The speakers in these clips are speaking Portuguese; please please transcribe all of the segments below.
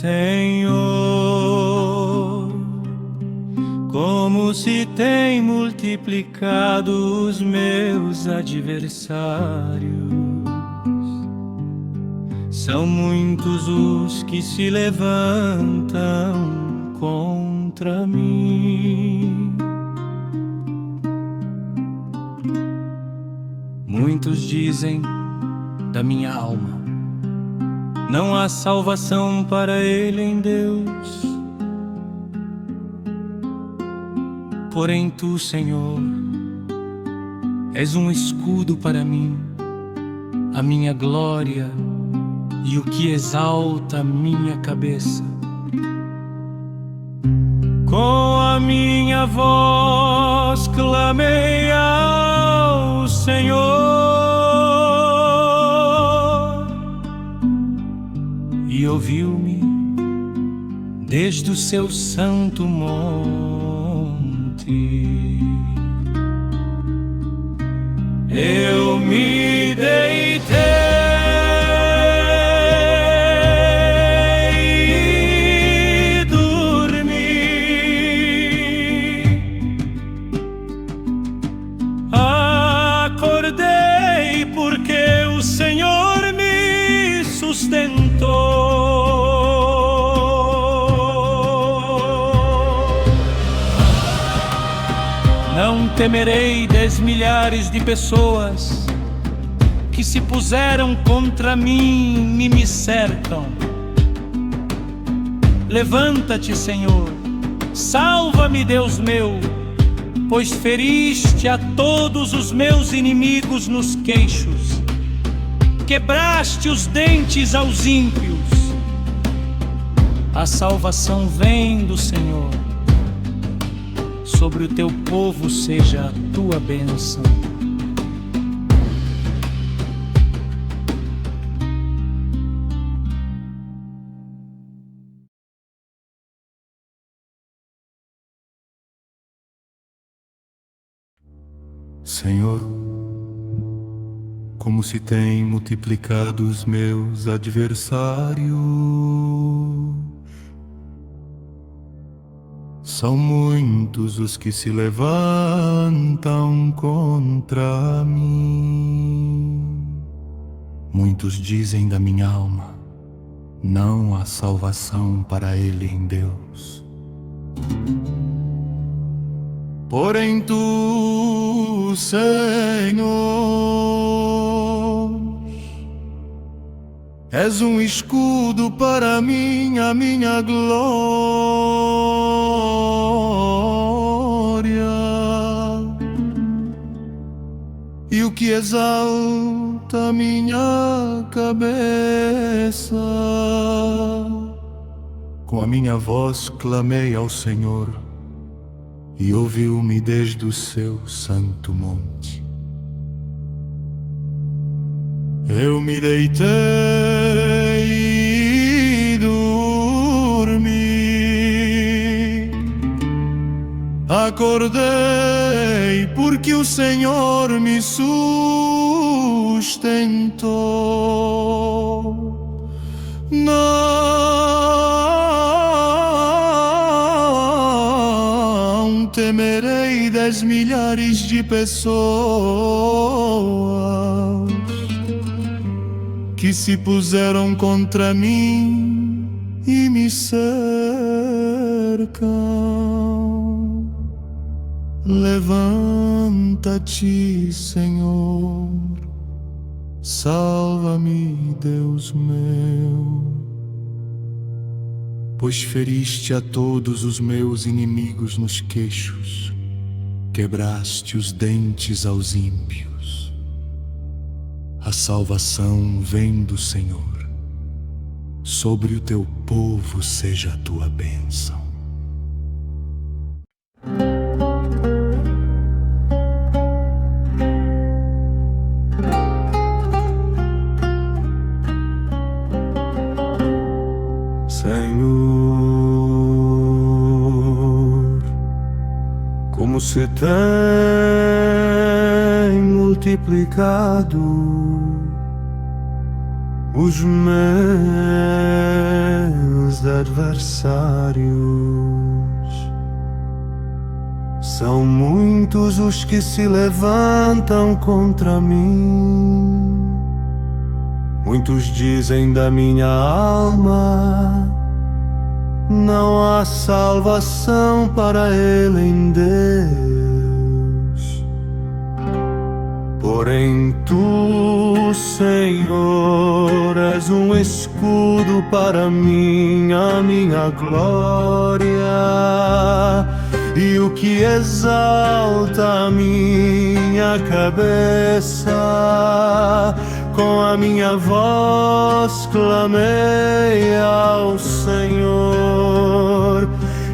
Senhor, como se tem multiplicado os meus adversários. São muitos os que se levantam contra mim. Muitos dizem da minha alma: não há salvação para ele em Deus. Porém tu, Senhor, és um escudo para mim, a minha glória e o que exalta a minha cabeça. Com a minha voz clamei ao Senhor, e ouviu-me desde o seu santo monte. Eu me deitei e dormi. Acordei porque o Senhor me sustentou. Não temerei 10 milhares de pessoas que se puseram contra mim e me cercam. Levanta-te, Senhor, salva-me, Deus meu, pois feriste a todos os meus inimigos nos queixos, quebraste os dentes aos ímpios. A salvação vem do Senhor, sobre o teu povo seja a tua bênção. Senhor, como se tem multiplicado os meus adversários. São muitos os que se levantam contra mim. Muitos dizem da minha alma: não há salvação para ele em Deus. Porém tu, Senhor, és um escudo para mim, a minha glória, e o que exalta a minha cabeça. Com a minha voz clamei ao Senhor, e ouviu-me desde o seu santo monte. Eu me deitei e dormi. Acordei porque o Senhor me sustentou. Não temerei 10 milhares de pessoas que se puseram contra mim e me cercam. Levanta-te, Senhor, salva-me, Deus meu, pois feriste a todos os meus inimigos nos queixos, quebraste os dentes aos ímpios. A salvação vem do Senhor, sobre o teu povo seja a tua bênção. Senhor, como se tem multiplicado os meus meus adversários. São muitos os que se levantam contra mim. Muitos dizem da minha alma: não há salvação para ele em Deus. Porém tu, Senhor, és um escudo para mim, a minha glória, e o que exalta a minha cabeça. Com a minha voz clamei ao Senhor,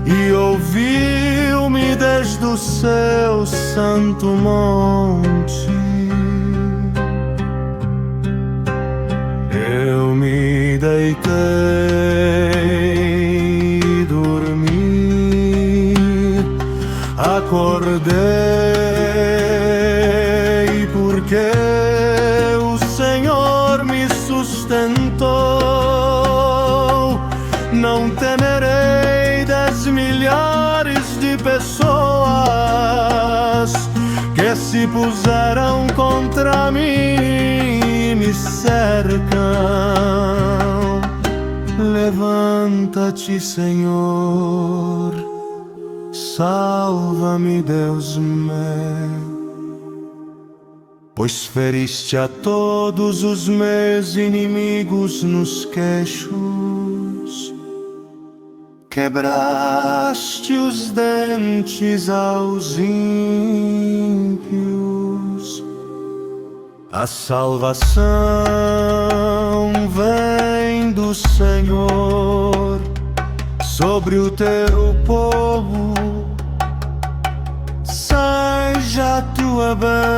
e ouviu-me desde o seu santo monte. Eu me deitei e dormi, acordei porque o Senhor me sustentou. Não temerei 10 milhares de pessoas que se puseram contra mim e me cercam. Levanta-te, Senhor, salva-me, Deus meu, pois feriste a todos os meus inimigos nos queixos, quebraste os dentes aos ímpios. A salvação vem do Senhor sobre o teu povo. Seja a tua bênção.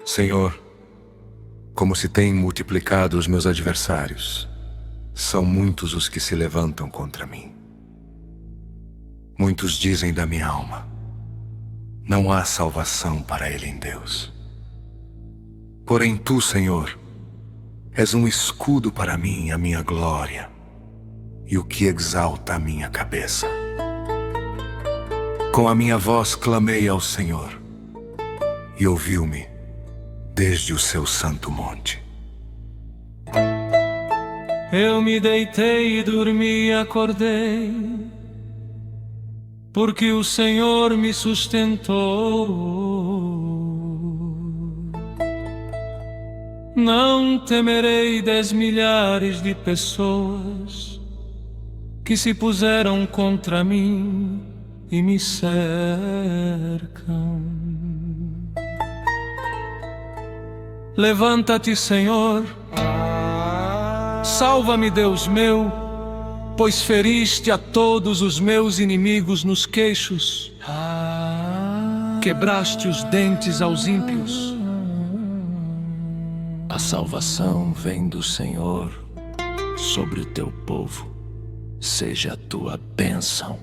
Senhor, como se têm multiplicado os meus adversários, são muitos os que se levantam contra mim. Muitos dizem da minha alma: não há salvação para ele em Deus. Porém tu, Senhor, és um escudo para mim, a minha glória, e o que exalta a minha cabeça. Com a minha voz clamei ao Senhor, e ouviu-me desde o seu santo monte. Eu me deitei e dormi e acordei, porque o Senhor me sustentou. Não temerei 10 milhares de pessoas que se puseram contra mim e me cercam. Levanta-te, Senhor, salva-me, Deus meu, pois feriste a todos os meus inimigos nos queixos, quebraste os dentes aos ímpios. A salvação vem do Senhor sobre o teu povo, seja a tua bênção.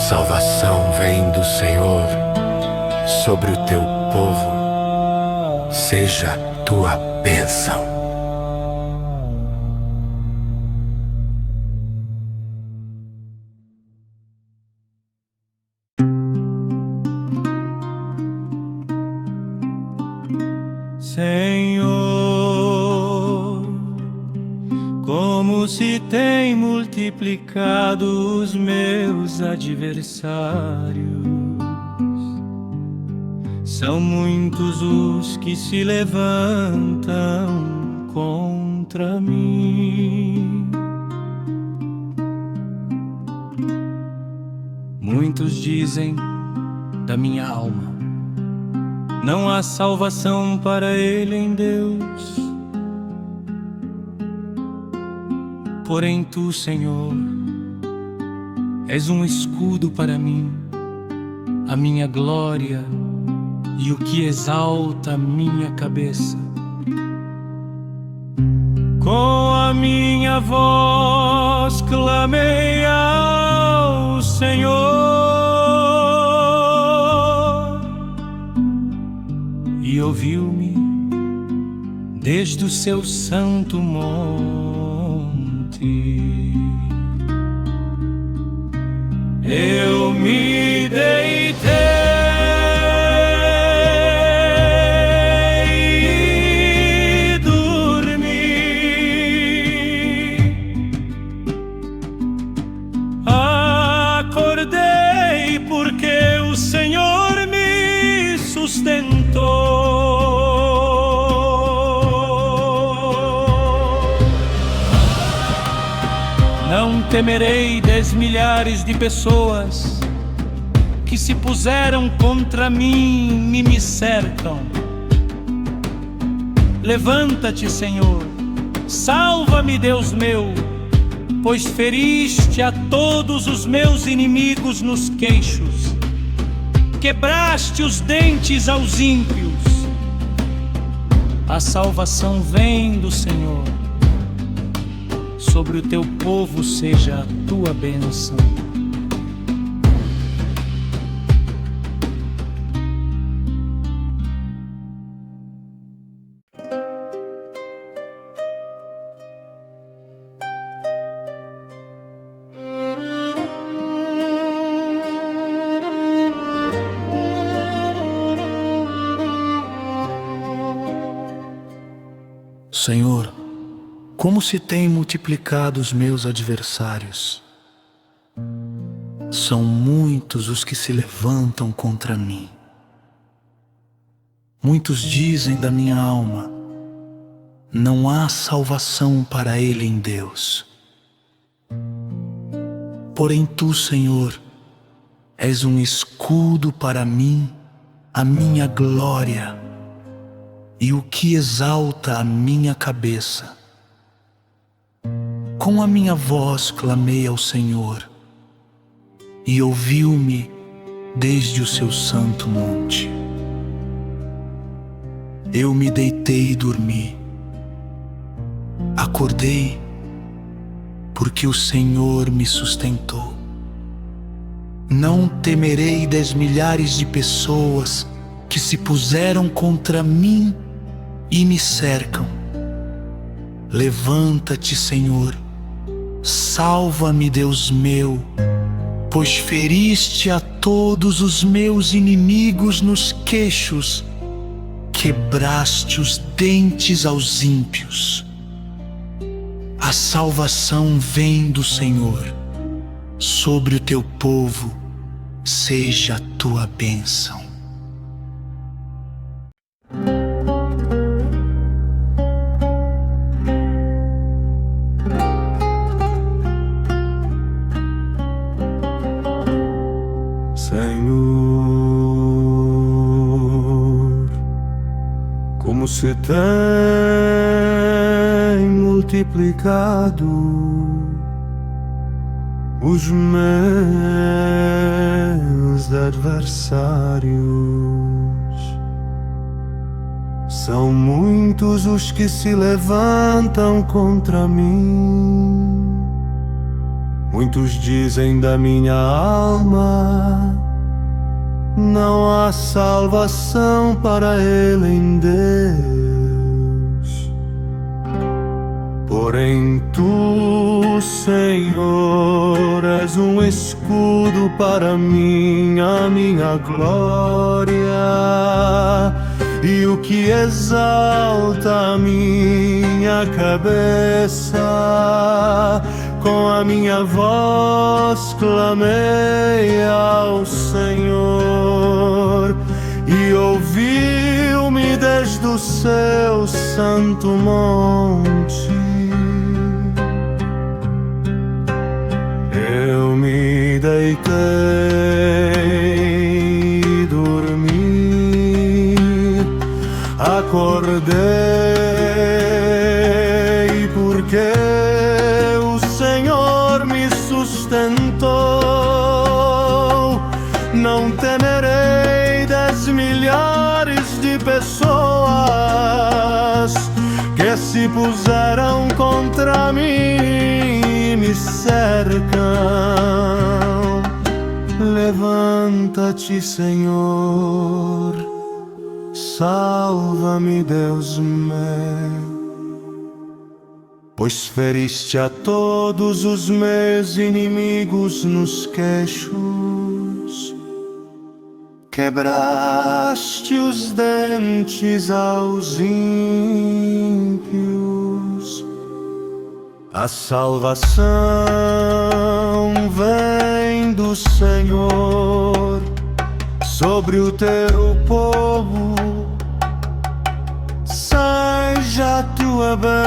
salvação vem do Senhor, sobre o teu povo seja a tua bênção. Senhor, como se tem multiplicado os meus adversários. São muitos os que se levantam contra mim. Muitos dizem da minha alma: não há salvação para ele em Deus. Porém tu, Senhor, és um escudo para mim, a minha glória e o que exalta a minha cabeça. Com a minha voz clamei ao Senhor, e ouviu-me desde o seu santo monte. Eu me deitei e dormi, acordei porque o Senhor me sustentou. Não temerei 10 milhares de pessoas que se puseram contra mim e me cercam. Levanta-te, Senhor, salva-me, Deus meu, pois feriste a todos os meus inimigos nos queixos, quebraste os dentes aos ímpios. A salvação vem do Senhor, sobre o teu povo seja a tua bênção. Senhor, como se têm multiplicado os meus adversários. São muitos os que se levantam contra mim. Muitos dizem da minha alma: não há salvação para ele em Deus. Porém tu, Senhor, és um escudo para mim, a minha glória e o que exalta a minha cabeça. Com a minha voz clamei ao Senhor, e ouviu-me desde o seu santo monte. Eu me deitei e dormi. Acordei, porque o Senhor me sustentou. Não temerei 10 milhares de pessoas que se puseram contra mim e me cercam. Levanta-te, Senhor, salva-me, Deus meu, pois feriste a todos os meus inimigos nos queixos, quebraste os dentes aos ímpios. A salvação vem do Senhor, sobre o teu povo seja a tua bênção. Senhor, como se tem multiplicado os meus adversários. São muitos os que se levantam contra mim. Muitos dizem da minha alma: não há salvação para ele em Deus. Porém tu, Senhor, és um escudo para mim, a minha glória, e o que exalta a minha cabeça. Com a minha voz clamei ao Senhor, e ouviu-me desde o seu santo monte. Eu me deitei e dormi, acordei porque o Senhor me sustentou. Não temerei 10 milhares de pessoas que se puseram contra mim e me cercam. Levanta-te, Senhor, salva-me, Deus meu, pois feriste a todos os meus inimigos nos queixos, quebraste os dentes aos ímpios. A salvação vem do Senhor sobre o teu povo. Seja a tua bênção.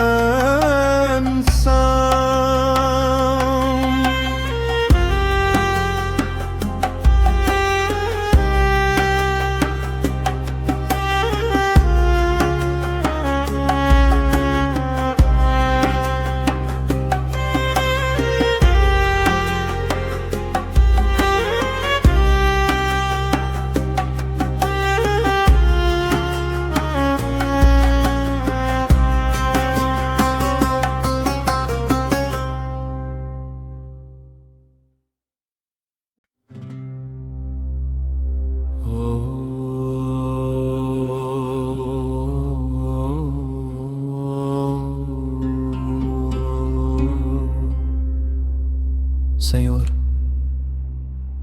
Senhor,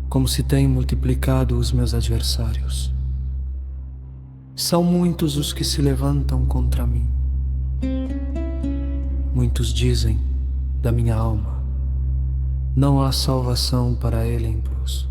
como se têm multiplicado os meus adversários. São muitos os que se levantam contra mim. Muitos dizem da minha alma: não há salvação para ele em Deus.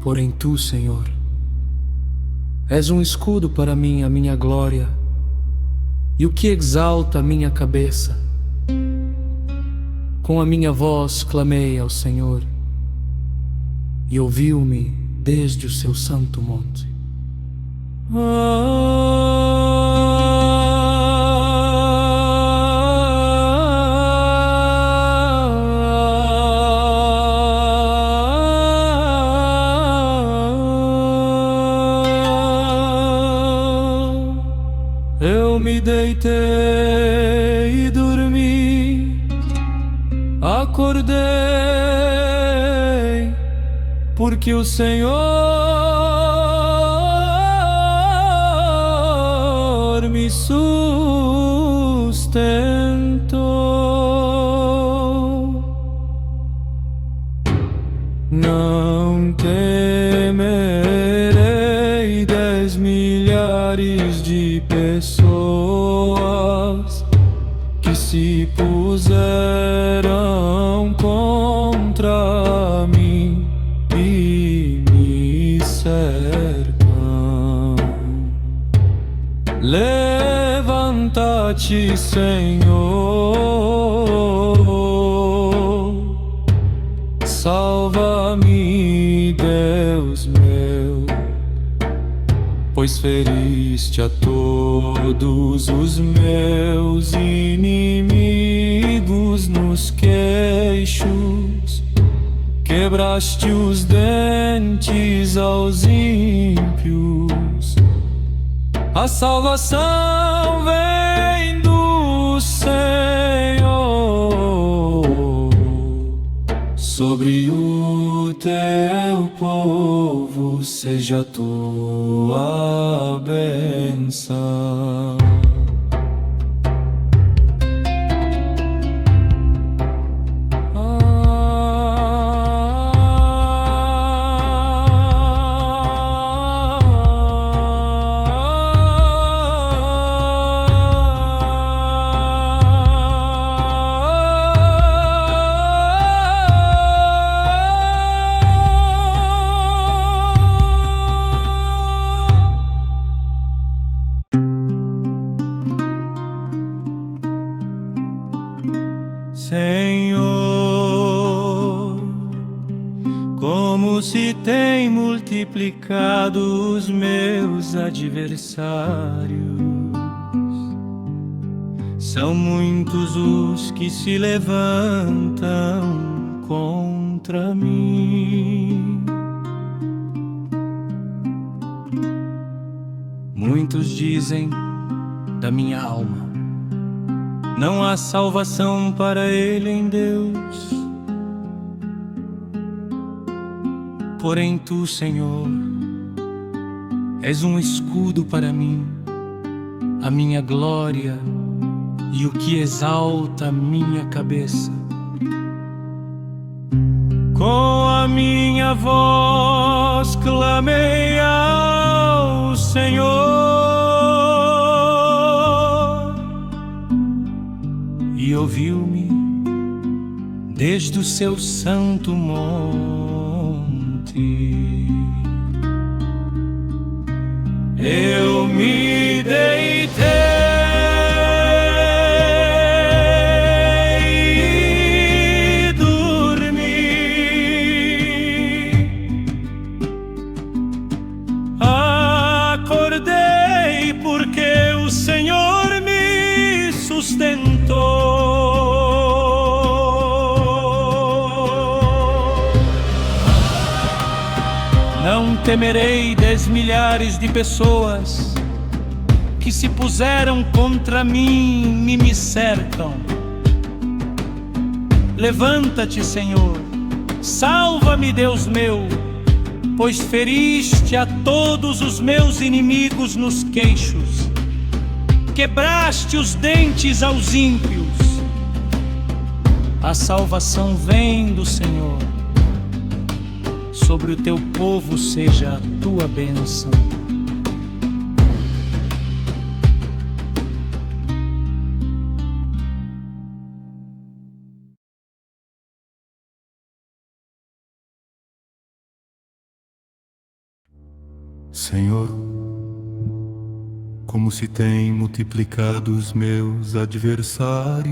Porém tu, Senhor, és um escudo para mim, a minha glória, e o que exalta a minha cabeça. Com a minha voz clamei ao Senhor, e ouviu-me desde o seu santo monte. Eu me deitei e dormi, acordei, porque o Senhor me sustentou. Não temerei 10 milhares de pessoas que se puseram contra mim e me cercam. Levanta-te, Senhor, salva-me, Deus meu, pois feriste a todos os meus inimigos nos queixos, quebraste os dentes aos ímpios. A salvação vem do Senhor sobre o teu povo, seja a tua bênção. Senhor, como se tem multiplicado os meus adversários. São muitos os que se levantam contra mim. Muitos dizem da minha alma: não há salvação para ele em Deus. Porém tu, Senhor, és um escudo para mim, a minha glória e o que exalta a minha cabeça. Com a minha voz clamei ao Senhor, e ouviu-me desde o seu santo monte. Eu me deitei e dormi, acordei porque o Senhor me sustentou. Não temerei 10 milhares de pessoas que se puseram contra mim e me cercam. Levanta-te, Senhor, salva-me, Deus meu, pois feriste a todos os meus inimigos nos queixos, quebraste os dentes aos ímpios. A salvação vem do Senhor, sobre o teu povo seja a tua bênção. Senhor, como se tem multiplicado os meus adversários.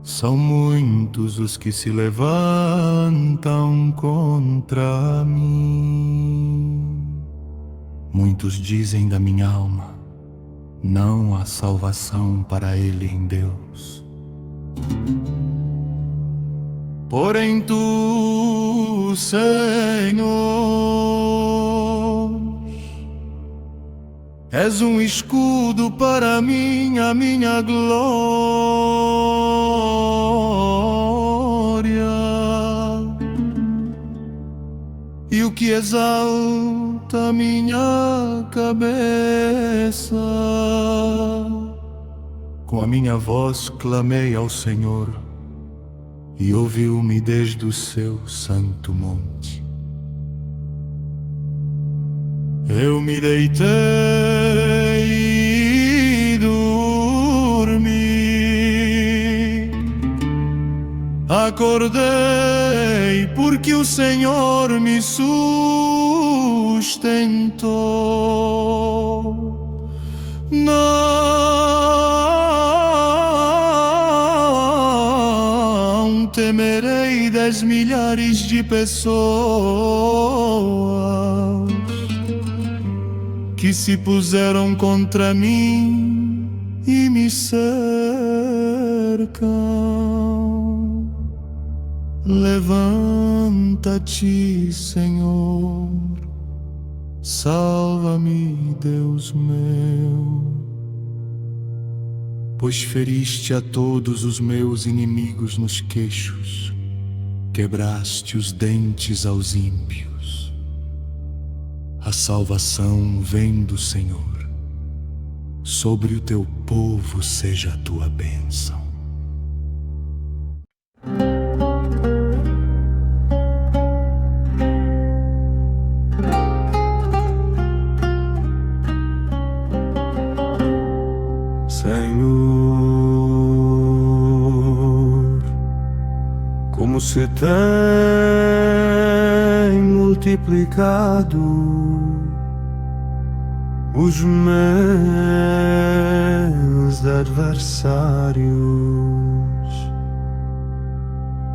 São muitos os que se levantam contra mim. Muitos dizem da minha alma: não há salvação para ele em Deus. Porém tu, Senhor, és um escudo para mim, a minha glória, e o que exalta a minha cabeça. Com a minha voz clamei ao Senhor, e ouviu-me desde o seu santo monte. Eu me deitei e dormi, acordei porque o Senhor me sustentou. Não temerei 10 milhares de pessoas que se puseram contra mim e me cercam. Levanta-te, Senhor, salva-me, Deus meu, pois feriste a todos os meus inimigos nos queixos, quebraste os dentes aos ímpios. A salvação vem do Senhor, sobre o teu povo seja a tua bênção. Senhor, como se tem multiplicado os meus adversários.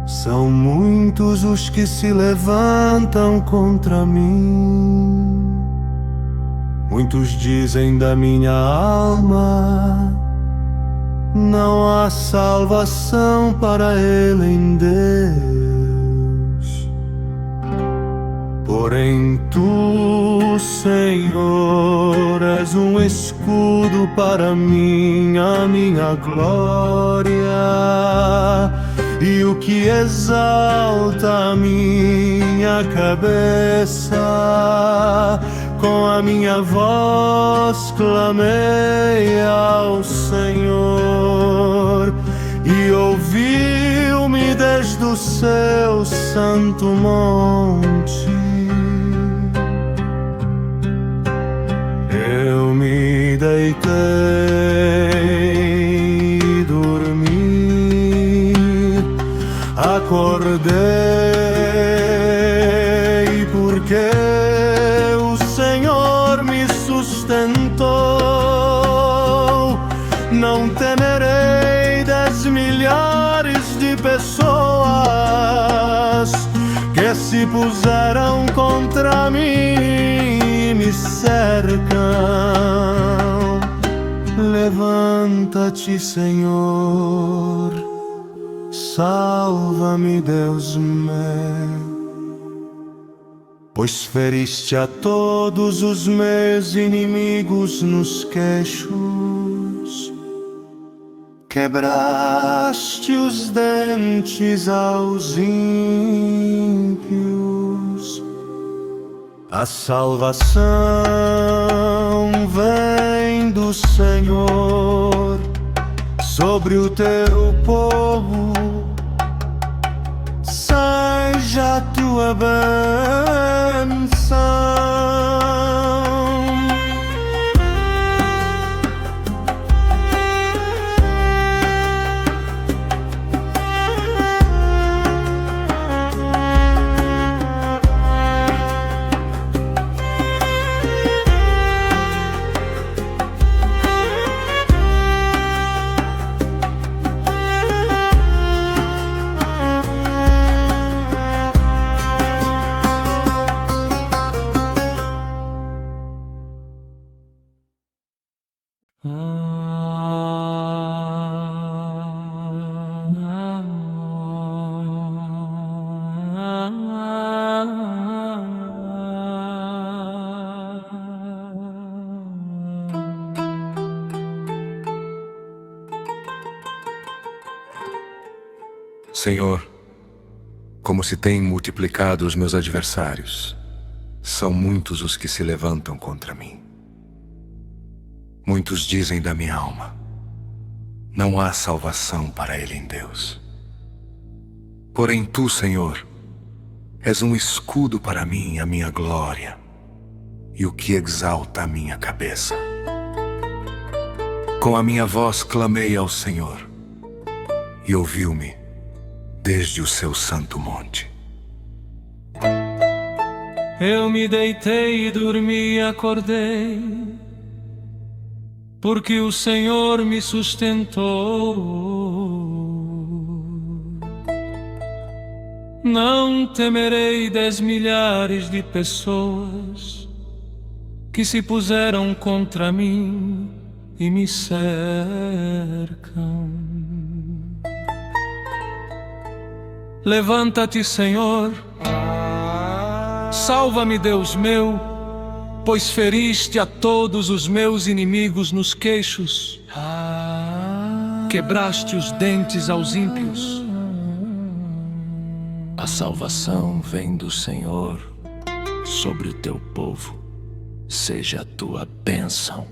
São muitos os que se levantam contra mim. Muitos dizem da minha alma: não há salvação para ele em Deus. Porém tu, Senhor, és um escudo para mim, a minha glória, e o que exalta a minha cabeça. Com a minha voz clamei ao Senhor e ouviu-me desde o seu santo monte. Eu me deitei e dormi, acordei porque sustentou. Não temerei 10 milhares de pessoas que se puseram contra mim e me cercam. Levanta-te, Senhor, salva-me, Deus meu, pois feriste a todos os meus inimigos nos queixos, quebraste os dentes aos ímpios. A salvação vem do Senhor, sobre o teu povo seja a tua bênção. Senhor, como se têm multiplicado os meus adversários, são muitos os que se levantam contra mim. Muitos dizem da minha alma: não há salvação para ele em Deus. Porém tu, Senhor, és um escudo para mim, a minha glória, e o que exalta a minha cabeça. Com a minha voz clamei ao Senhor, e ouviu-me desde o seu santo monte. Eu me deitei e dormi e acordei, porque o Senhor me sustentou. Não temerei 10 milhares de pessoas que se puseram contra mim e me cercam. Levanta-te, Senhor, salva-me, Deus meu, pois feriste a todos os meus inimigos nos queixos, quebraste os dentes aos ímpios. A salvação vem do Senhor sobre o teu povo, seja a tua bênção.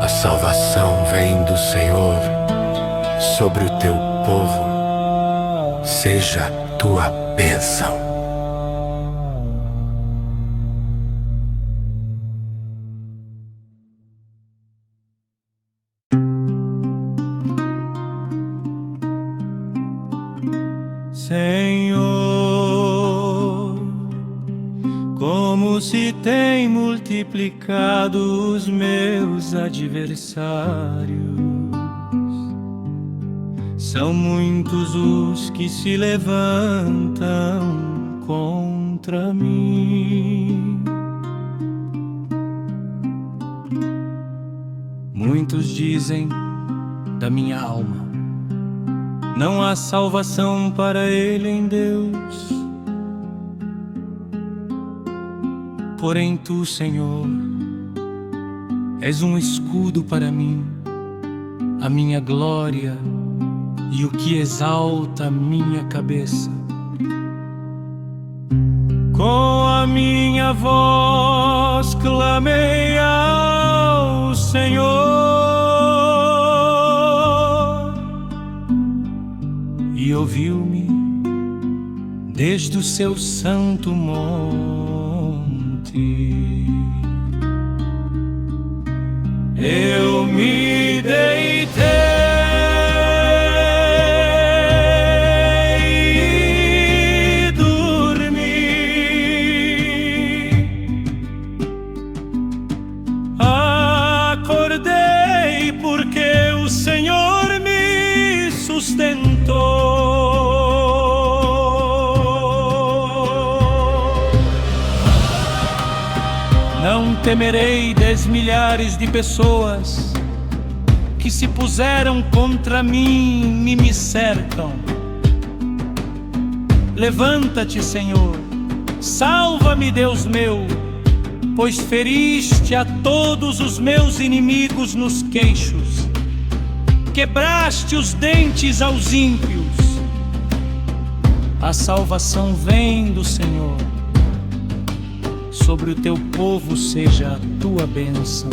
A salvação vem do Senhor sobre o teu povo, seja a tua bênção. Senhor, como se tem multiplicado os meus adversários. São muitos os que se levantam contra mim. Muitos dizem da minha alma: não há salvação para ele em Deus. Porém tu, Senhor, és um escudo para mim, a minha glória e o que exalta a minha cabeça. Com a minha voz clamei ao Senhor, e ouviu-me desde o seu santo monte. morte. Eu me deitei e dormi. Acordei porque o Senhor me sustentou. Não temerei 10 milhares de pessoas que se puseram contra mim e me cercam. Levanta-te, Senhor, salva-me, Deus meu, pois feriste a todos os meus inimigos nos queixos, quebraste os dentes aos ímpios. A salvação vem do Senhor, sobre o teu povo seja a tua bênção.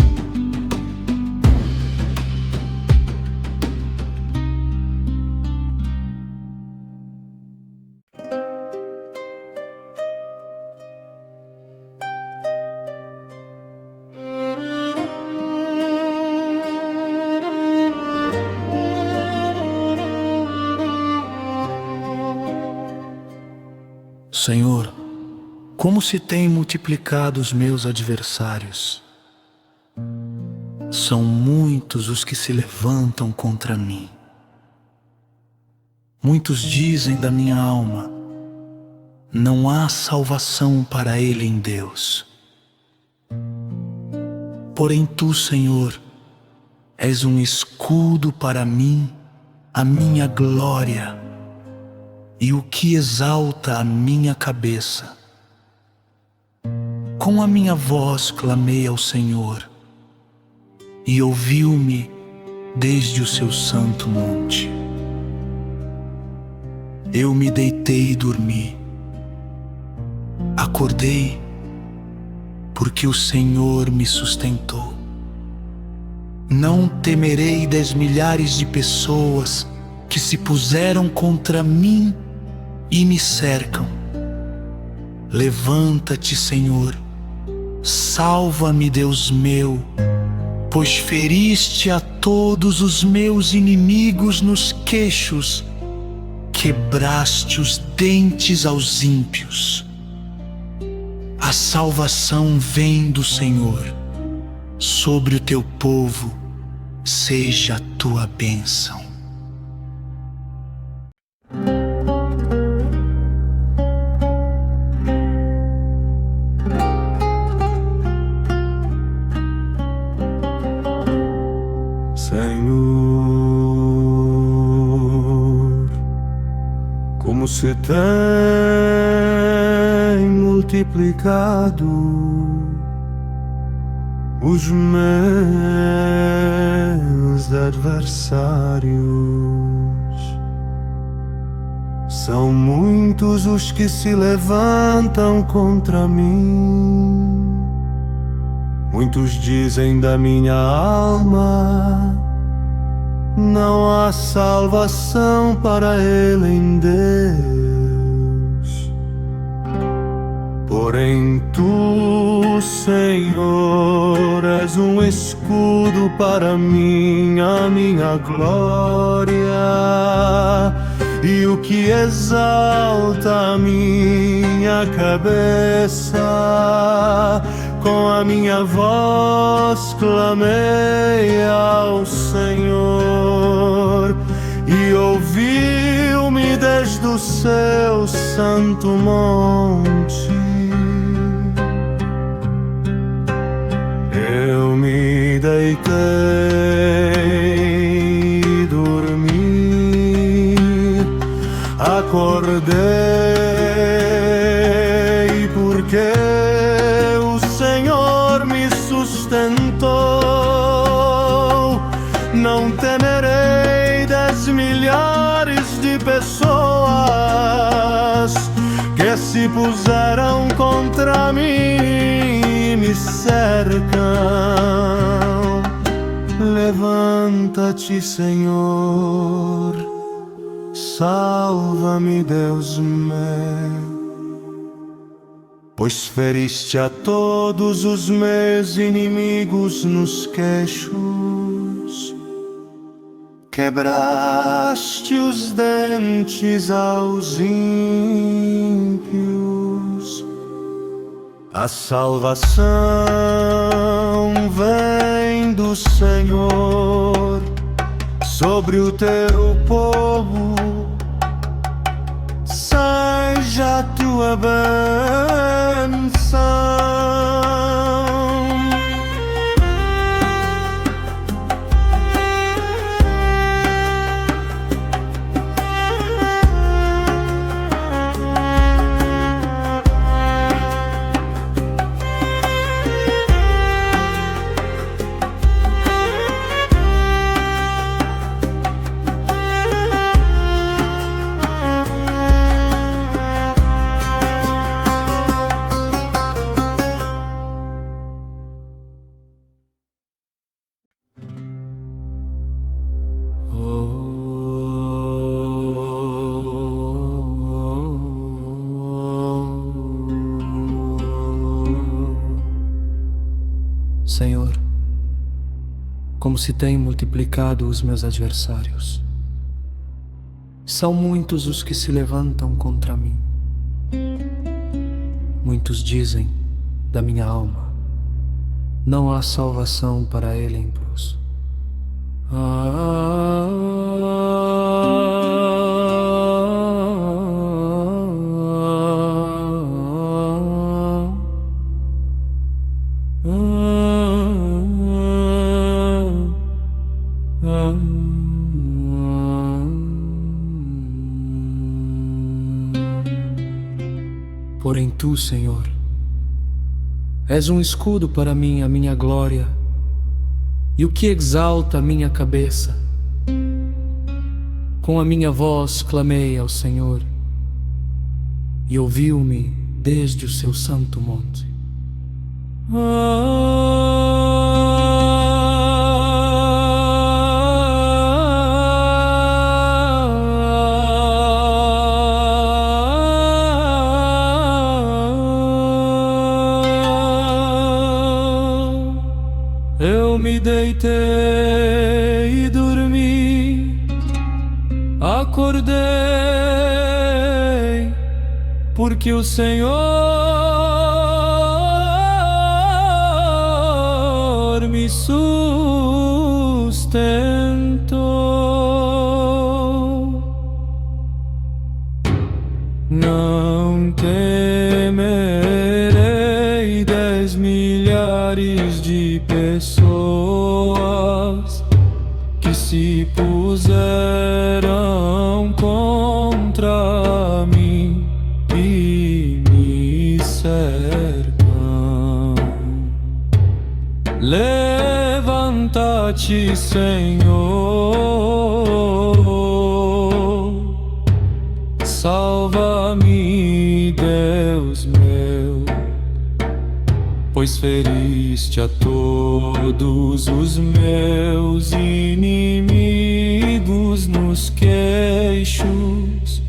Senhor, como se têm multiplicado os meus adversários. São muitos os que se levantam contra mim. Muitos dizem da minha alma: não há salvação para ele em Deus. Porém tu, Senhor, és um escudo para mim, a minha glória, e o que exalta a minha cabeça. Com a minha voz clamei ao Senhor, e ouviu-me desde o seu santo monte. Eu me deitei e dormi. Acordei, porque o Senhor me sustentou. Não temerei 10 milhares de pessoas que se puseram contra mim e me cercam. Levanta-te, Senhor, salva-me, Deus meu, pois feriste a todos os meus inimigos nos queixos, quebraste os dentes aos ímpios. A salvação vem do Senhor, sobre o teu povo seja a tua bênção. Senhor, como se tem multiplicado os meus adversários. São muitos os que se levantam contra mim. Muitos dizem da minha alma: não há salvação para ele em Deus. Porém tu, Senhor, és um escudo para mim, a minha glória, e o que exalta a minha cabeça. Com a minha voz clamei ao Senhor, e ouviu-me desde o seu santo monte. Eu me deitei e dormi, acordei porque o Senhor me sustentou. Não temerei 10 milhares de pessoas que se puseram contra mim e me cercam. Levanta-te, Senhor, salva-me, Deus meu, pois feriste a todos os meus inimigos nos queixos, quebraste os dentes aos ímpios. A salvação vem do Senhor sobre o teu povo, seja a tua bênção. Senhor, como se têm multiplicado os meus adversários. São muitos os que se levantam contra mim. Muitos dizem da minha alma: não há salvação para ele em Deus. Porém tu, Senhor, és um escudo para mim, a minha glória, e o que exalta a minha cabeça. Com a minha voz clamei ao Senhor, e ouviu-me desde o seu santo monte. Eu me deitei e dormi, acordei, porque o Senhor me sustentou. Não temerei 10 milhares de pessoas que se puseram contra mim e me cercam. Levanta-te, Senhor, salva-me, Deus meu, pois feriste a todos os meus inimigos nos queixos,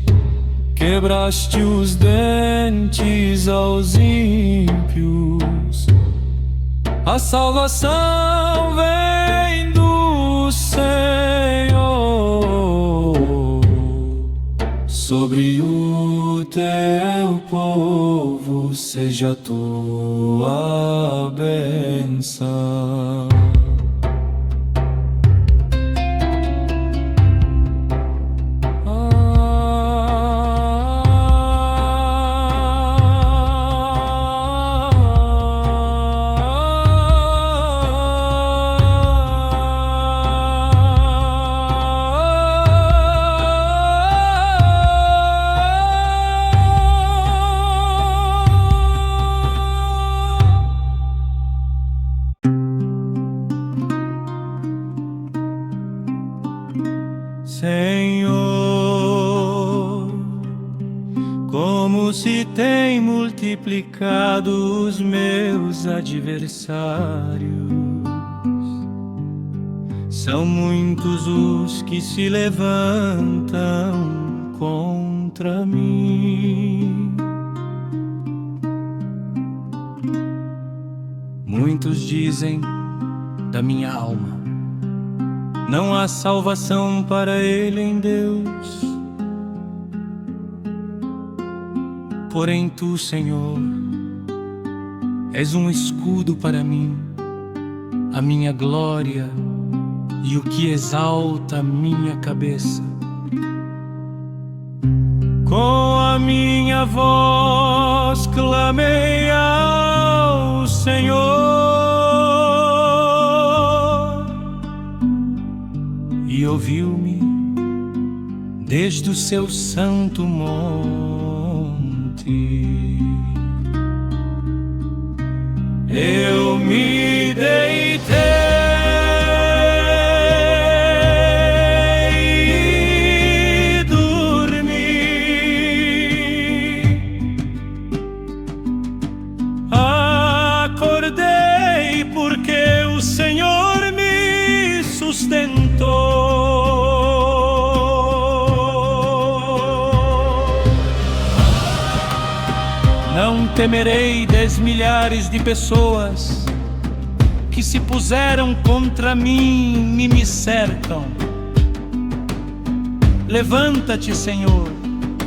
quebraste os dentes aos ímpios. A salvação vem do Senhor sobre o teu povo, seja a tua bênção. Senhor, como se tem multiplicado os meus adversários. São muitos os que se levantam contra mim. Muitos dizem da minha alma: não há salvação para ele em Deus. Porém tu, Senhor, és um escudo para mim, a minha glória e o que exalta a minha cabeça. Com a minha voz clamei ao Senhor, e ouviu-me desde o seu santo monte. Eu me deitei e dormi. Acordei porque o Senhor me sustentou. Não temerei 10 milhares de pessoas que se puseram contra mim e me cercam. Levanta-te, Senhor,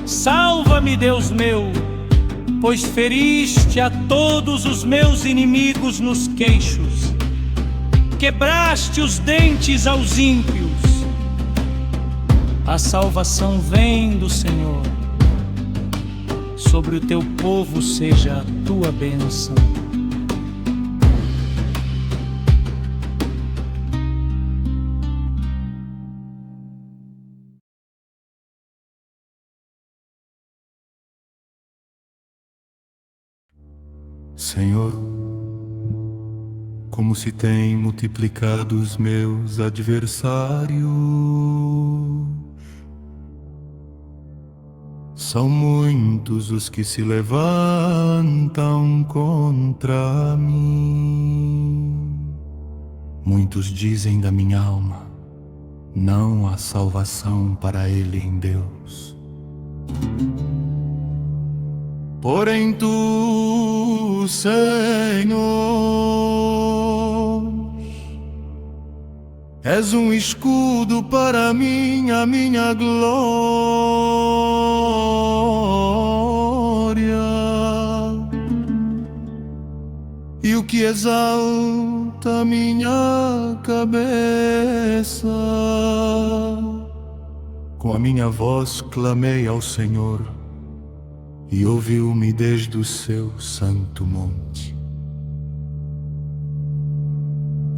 salva-me, Deus meu, pois feriste a todos os meus inimigos nos queixos, quebraste os dentes aos ímpios. A salvação vem do Senhor, sobre o teu povo seja a tua bênção. Senhor, como se tem multiplicado os meus adversários. São muitos os que se levantam contra mim. Muitos dizem da minha alma: não há salvação para ele em Deus. Porém tu, Senhor, és um escudo para mim, a minha glória, e o que exalta a minha cabeça. Com a minha voz clamei ao Senhor, e ouviu-me desde o seu santo monte.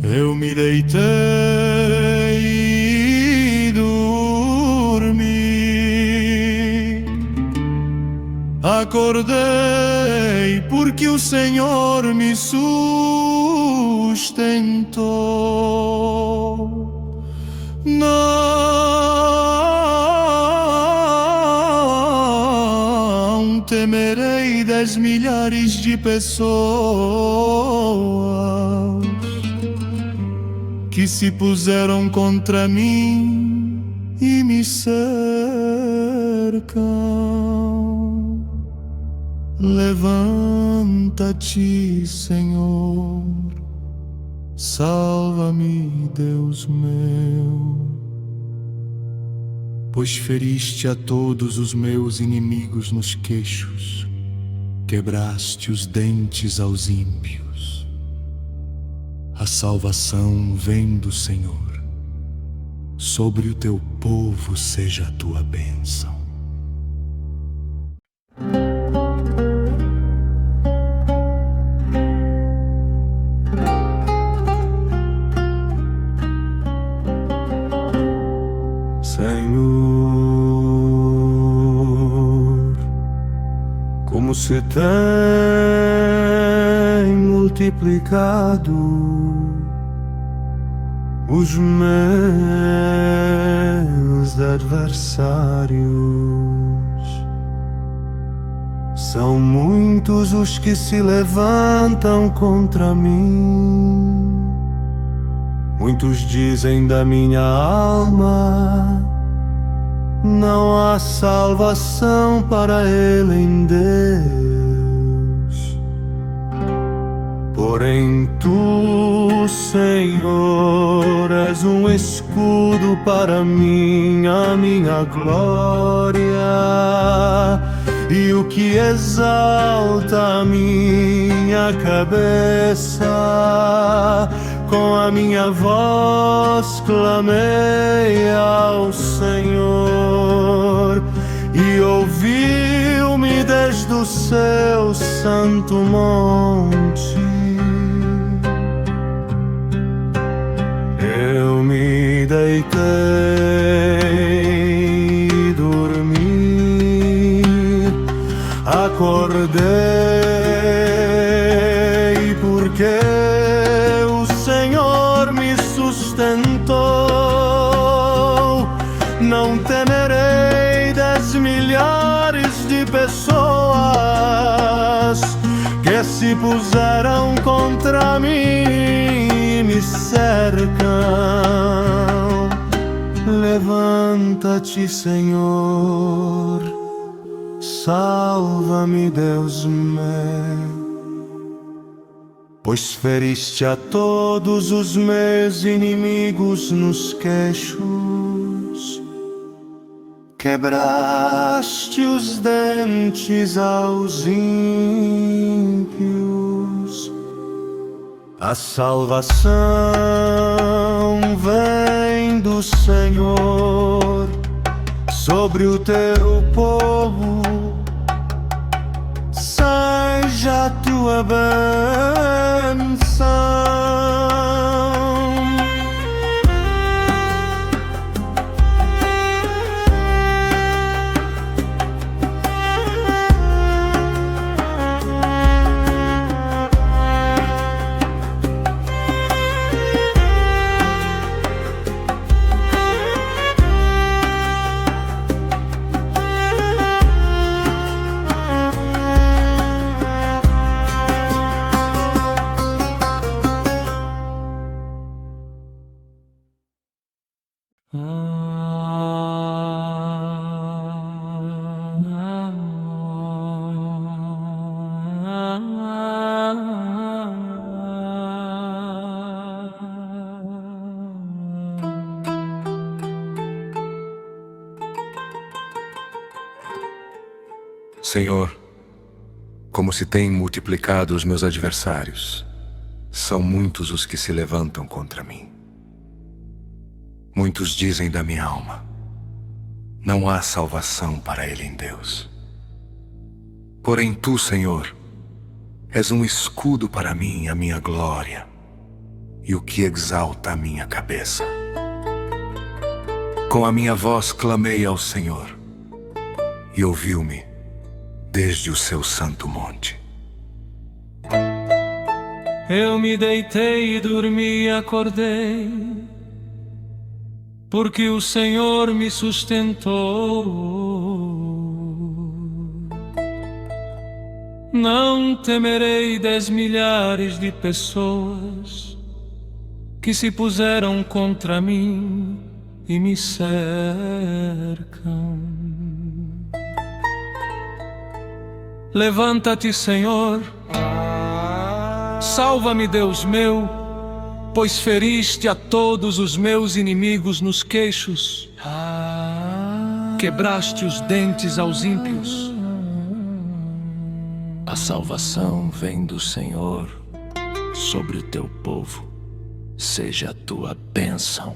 Eu me deitei e dormi. Acordei porque o Senhor me sustentou. Não temerei 10 milhares de pessoas que se puseram contra mim e me cercam. Levanta-te, Senhor, salva-me, Deus meu, pois feriste a todos os meus inimigos nos queixos, quebraste os dentes aos ímpios. A salvação vem do Senhor, sobre o teu povo seja a tua bênção. Senhor, como se tem multiplicado os meus adversários. São muitos os que se levantam contra mim. Muitos dizem da minha alma: não há salvação para ele em Deus. Porém tu, Senhor, és um escudo para mim, a minha glória, e o que exalta a minha cabeça. Com a minha voz clamei ao Senhor, e ouviu-me desde o seu santo monte. Eu me deitei e dormi, acordei porque o Senhor me sustentou. Não temerei 10 milhares de pessoas que se puseram contra mim e me cercam. Levanta-te, Senhor, salva-me, Deus meu, pois feriste a todos os meus inimigos nos queixos, quebraste os dentes aos ímpios. A salvação vem do Senhor sobre o teu povo. Seja a tua bênção. Senhor, como se têm multiplicado os meus adversários, são muitos os que se levantam contra mim. Muitos dizem da minha alma: não há salvação para ele em Deus. Porém tu, Senhor, és um escudo para mim, a minha glória, e o que exalta a minha cabeça. Com a minha voz clamei ao Senhor, e ouviu-me desde o seu santo monte. Eu me deitei e dormi e acordei, porque o Senhor me sustentou. Não temerei 10 milhares de pessoas que se puseram contra mim e me cercam. Levanta-te, Senhor, salva-me, Deus meu, pois feriste a todos os meus inimigos nos queixos, quebraste os dentes aos ímpios. A salvação vem do Senhor sobre o teu povo, seja a tua bênção.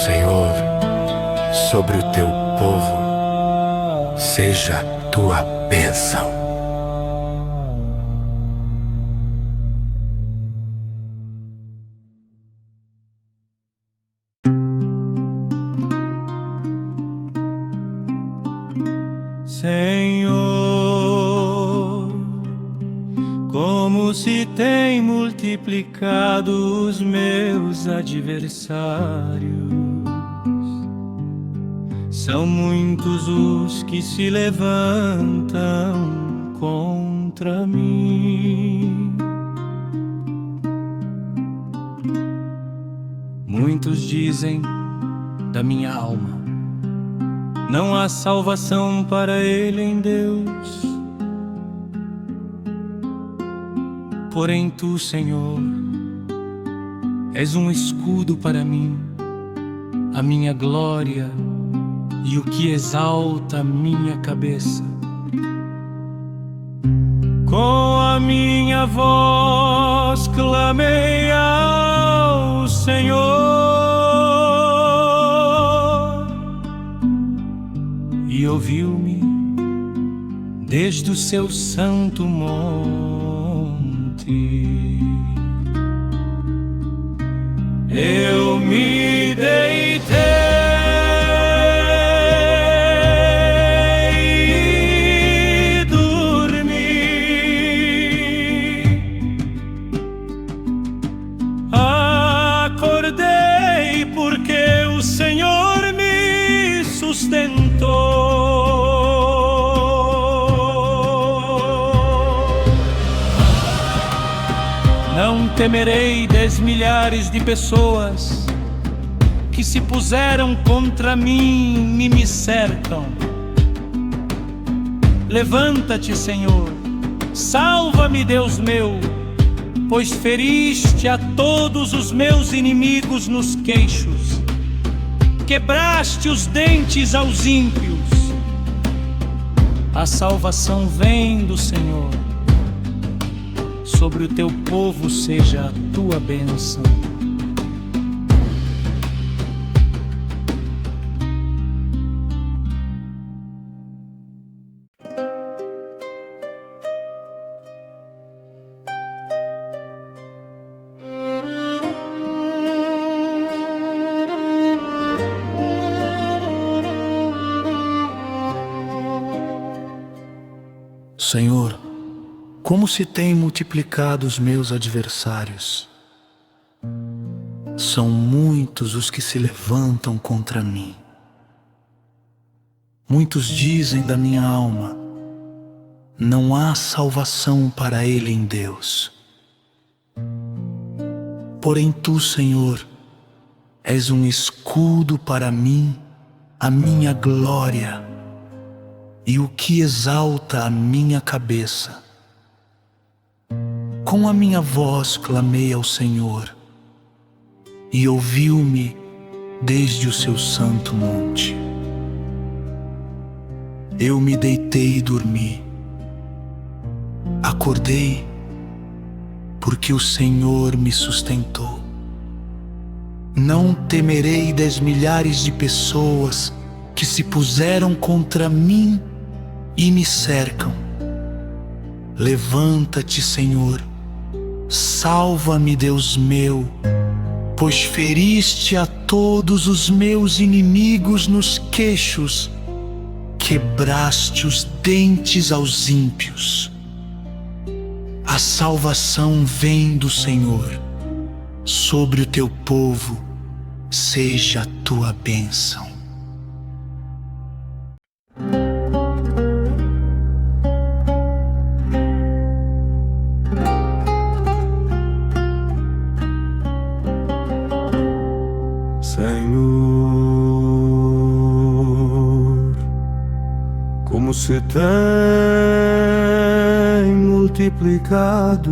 Senhor, sobre o teu povo seja a tua bênção. Senhor, como se tem multiplicado os meus adversários. São muitos os que se levantam contra mim. Muitos dizem da minha alma: não há salvação para ele em Deus. Porém tu, Senhor, és um escudo para mim, a minha glória e o que exalta a minha cabeça. Com a minha voz clamei ao Senhor, e ouviu-me desde o seu santo monte. Eu me deitei e dormi. Acordei porque o Senhor me sustentou. Não temerei 10 milhares de pessoas que se puseram contra mim e me cercam. Levanta-te, Senhor, salva-me, Deus meu, pois feriste a todos os meus inimigos nos queixos, quebraste os dentes aos ímpios. A salvação vem do Senhor, sobre o teu povo seja a tua bênção. Senhor, como se têm multiplicado os meus adversários. São muitos os que se levantam contra mim. Muitos dizem da minha alma: não há salvação para ele em Deus. Porém tu, Senhor, és um escudo para mim, a minha glória e o que exalta a minha cabeça. Com a minha voz clamei ao Senhor, e ouviu-me desde o seu santo monte. Eu me deitei e dormi. Acordei, porque o Senhor me sustentou. Não temerei 10 milhares de pessoas que se puseram contra mim e me cercam. Levanta-te, Senhor, salva-me, Deus meu, pois feriste a todos os meus inimigos nos queixos, quebraste os dentes aos ímpios. A salvação vem do Senhor, sobre o teu povo seja a tua bênção. Senhor, como se tem multiplicado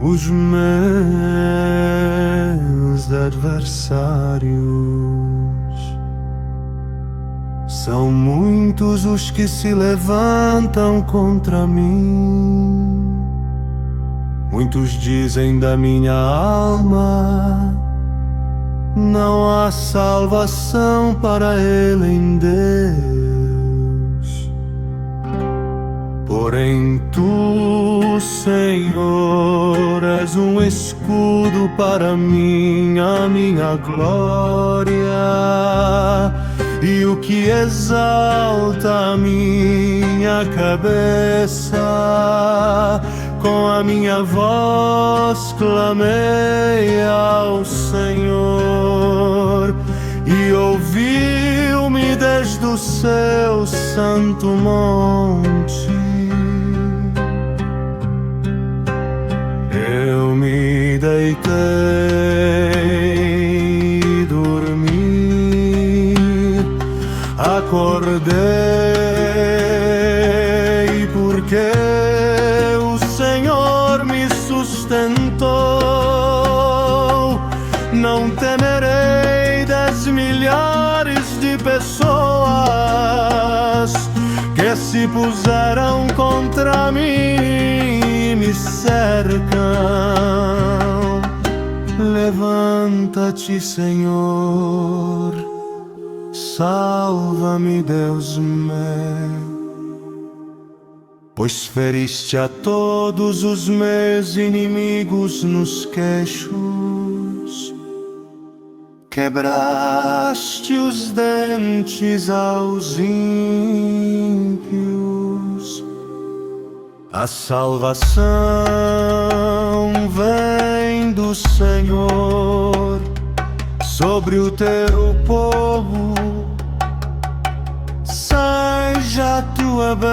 os meus adversários. São muitos os que se levantam contra mim. Muitos dizem da minha alma: não há salvação para ele em Deus. Porém tu, Senhor, és um escudo para mim, a minha glória, e o que exalta a minha cabeça. Com a minha voz clamei ao Senhor, e ouviu-me desde o seu santo monte. Eu me deitei e dormi, acordei porque o Senhor me sustentou. Não temerei 10 milhares de pessoas que se puseram contra mim e me cercam. Levanta-te, Senhor, salva-me, Deus meu. Pois feriste a todos os meus inimigos nos queixos, quebraste os dentes aos ímpios. A salvação vem do Senhor sobre o teu povo. Seja a tua bênção.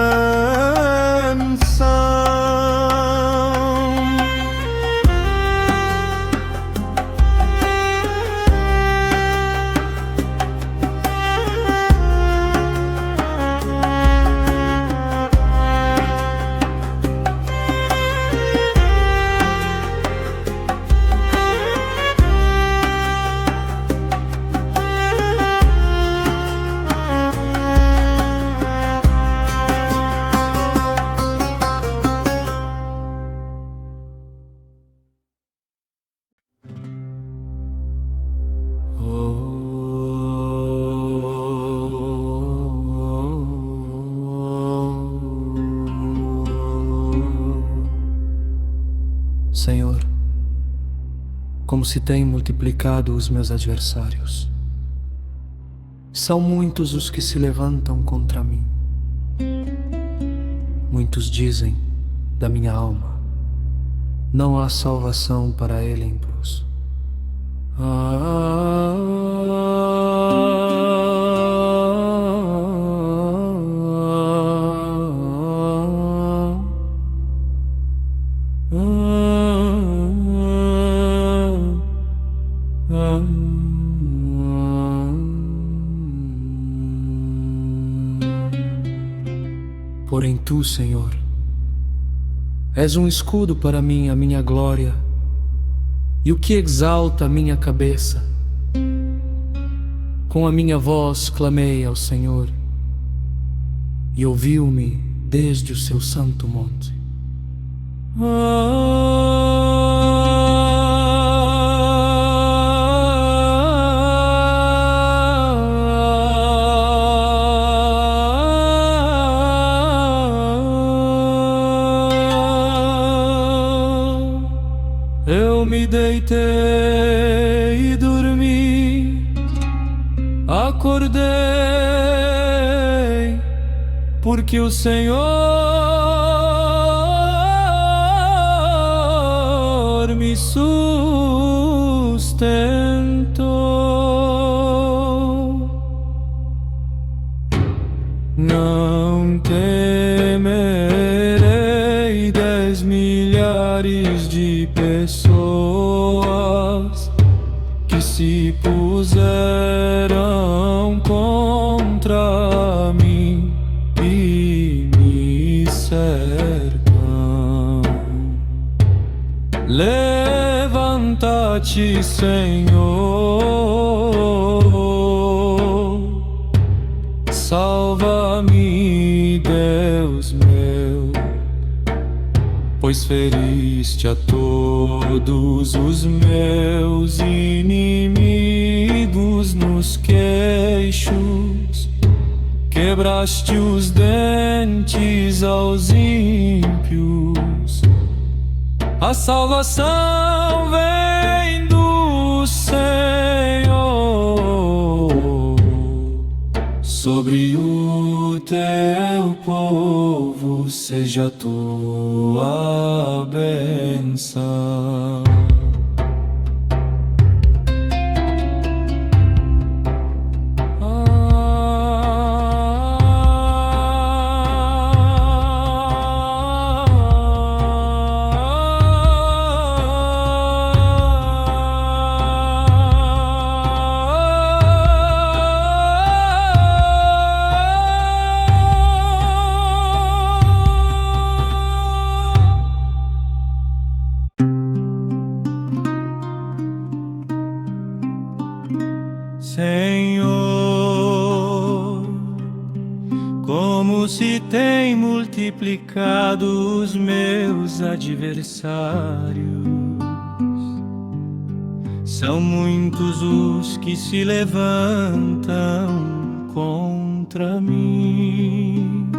Senhor, como se têm multiplicado os meus adversários. São muitos os que se levantam contra mim. Muitos dizem da minha alma: não há salvação para ele em Deus. Porém tu, Senhor, és um escudo para mim, a minha glória, e o que exalta a minha cabeça. Com a minha voz clamei ao Senhor, e ouviu-me desde o seu santo monte. Eu me deitei e dormi, acordei, porque o Senhor me sustentou. Não temerei 10 milhares de pessoas que se puseram contra mim e me cercam. Levanta-te, Senhor, salva-me, Deus meu. pois feriste a todos os meus inimigos nos queixos, quebraste os dentes aos ímpios. A salvação vem do Senhor sobre o teu povo, seja a tua bênção. Senhor, como se tem multiplicado os meus adversários. São muitos os que se levantam contra mim.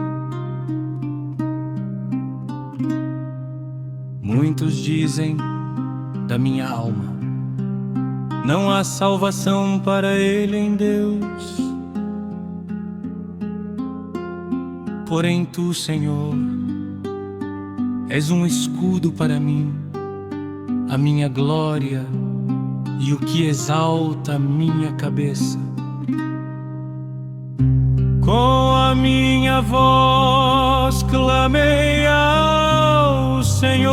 Muitos dizem da minha alma: não há salvação para ele em Deus. Porém tu, Senhor, és um escudo para mim, a minha glória e o que exalta a minha cabeça. Com a minha voz clamei ao Senhor,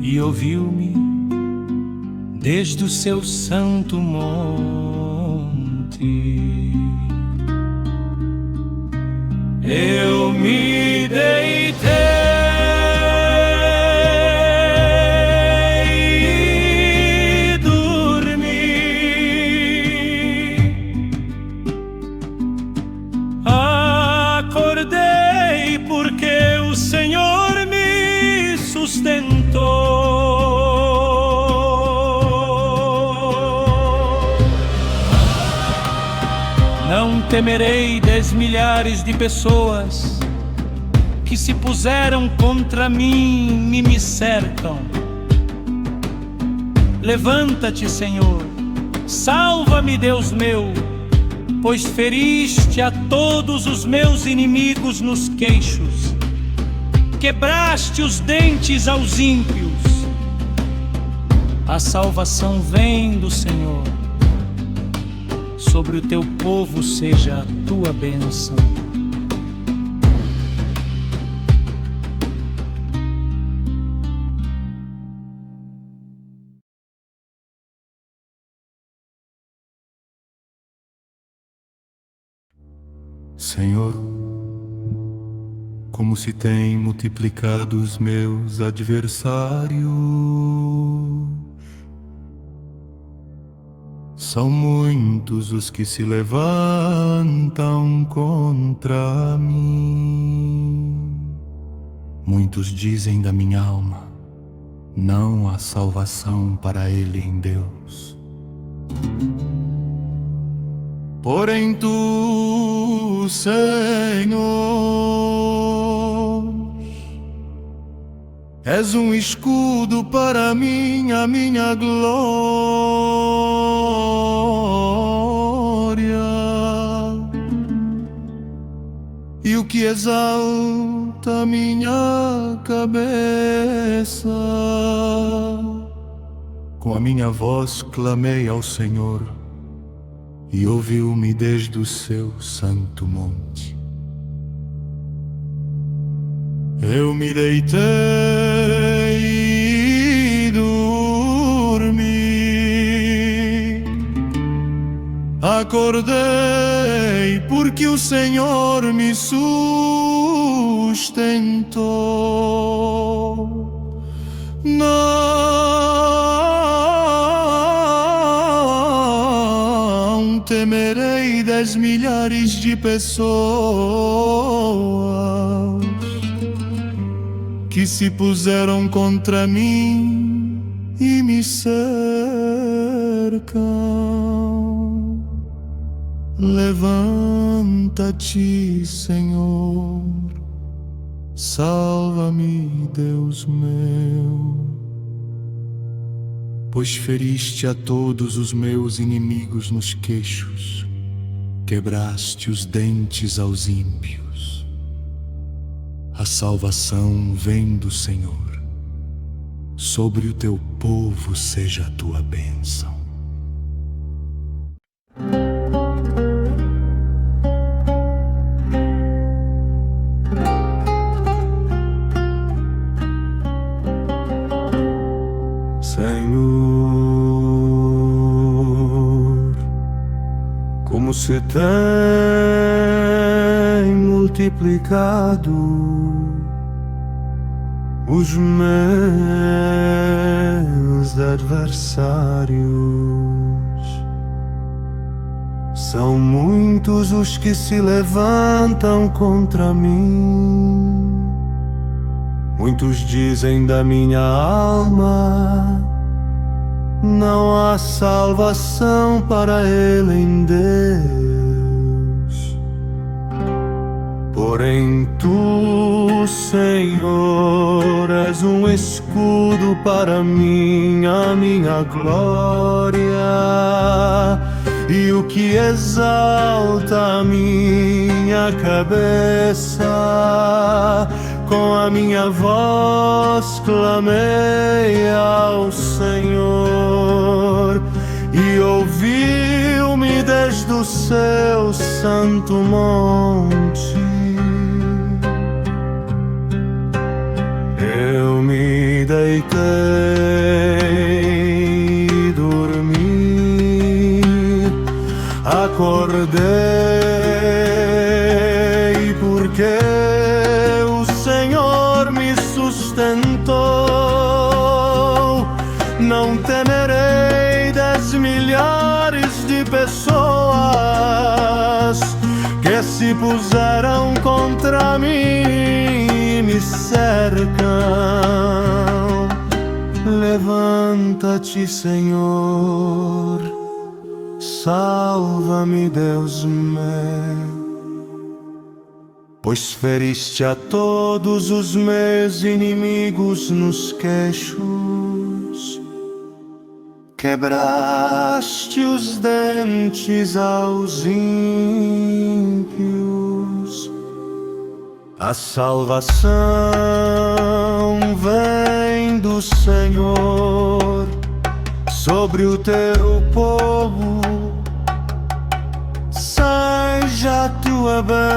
e ouviu-me desde o seu santo monte. Eu me deitei e dormi, acordei porque o Senhor me sustentou. Não temerei 10 milhares de pessoas que se puseram contra mim e me cercam. Levanta-te, Senhor, salva-me, Deus meu, pois feriste a todos os meus inimigos nos queixos, quebraste os dentes aos ímpios. A salvação vem do Senhor, sobre o teu povo seja a tua bênção. Senhor, como se tem multiplicado os meus adversários. São muitos os que se levantam contra mim. Muitos dizem da minha alma: não há salvação para ele em Deus. Porém tu, Senhor, és um escudo para mim, a minha glória, e o que exalta a minha cabeça. Com a minha voz clamei ao Senhor, e ouviu-me desde o seu santo monte. Eu me deitei e dormi, acordei porque o Senhor me sustentou. Não temerei 10 milhares de pessoas que se puseram contra mim e me cercam. Levanta-te, Senhor, salva-me, Deus meu, pois feriste a todos os meus inimigos nos queixos, quebraste os dentes aos ímpios. A salvação vem do Senhor, sobre o teu povo seja a tua bênção. Senhor, como se tem multiplicado os meus adversários. São muitos os que se levantam contra mim. Muitos dizem da minha alma: não há salvação para ele em Deus. Porém tu, Senhor, és um escudo para mim, a minha glória, e o que exalta a minha cabeça. Com a minha voz clamei ao Senhor, e ouviu-me desde o seu santo monte. Eu me deitei e dormi, acordei porque o Senhor me sustentou. Não temerei 10 milhares de pessoas que se puseram contra mim e me cercam. Levanta-te, Senhor, salva-me, Deus meu, pois feriste a todos os meus inimigos nos queixos, quebraste os dentes aos ímpios. A salvação vem do Senhor, sobre o teu povo seja a tua bênção.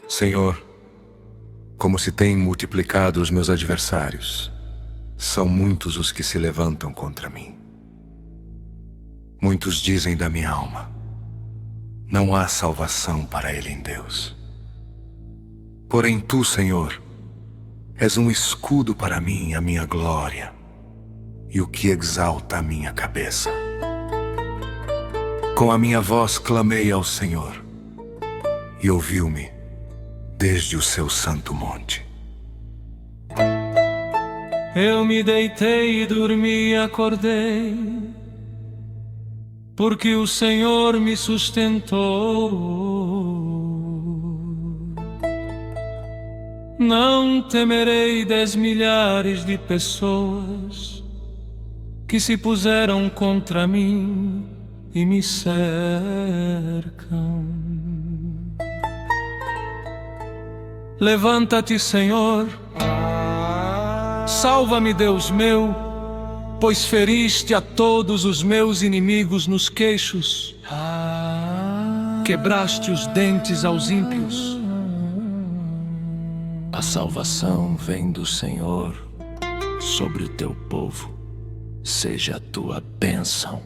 Senhor, como se têm multiplicado os meus adversários, são muitos os que se levantam contra mim. Muitos dizem da minha alma: não há salvação para ele em Deus. Porém tu, Senhor, és um escudo para mim, a minha glória, e o que exalta a minha cabeça. Com a minha voz clamei ao Senhor, e ouviu-me desde o seu santo monte. Eu me deitei e dormi e acordei, porque o Senhor me sustentou. Não temerei 10 milhares de pessoas que se puseram contra mim e me cercam. Levanta-te, Senhor, salva-me, Deus meu, pois feriste a todos os meus inimigos nos queixos, quebraste os dentes aos ímpios. A salvação vem do Senhor sobre o teu povo, seja a tua bênção.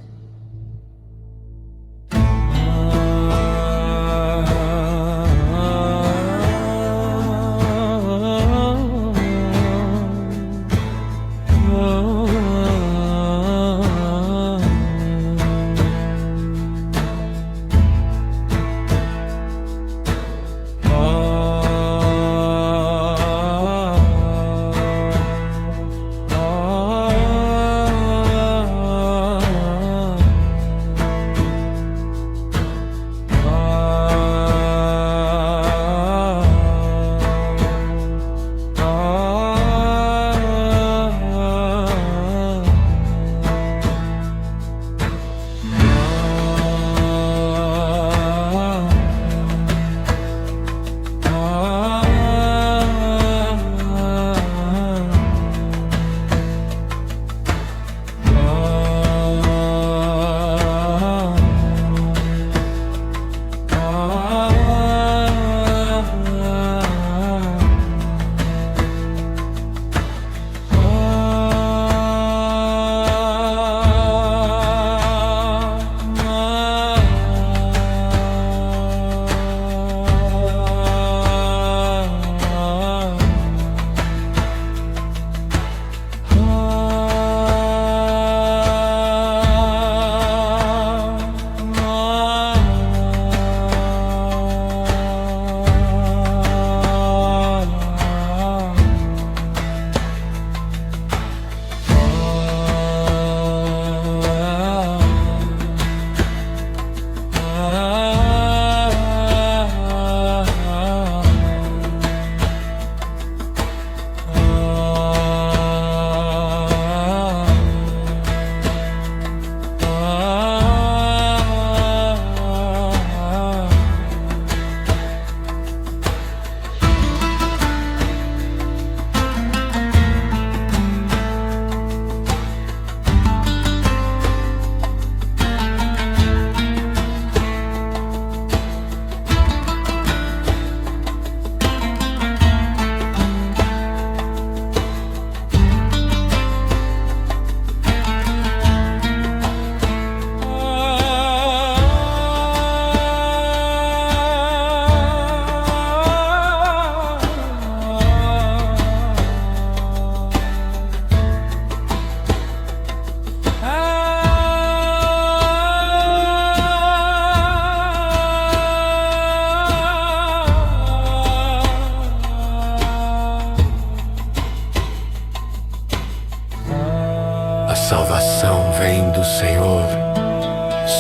A salvação vem do Senhor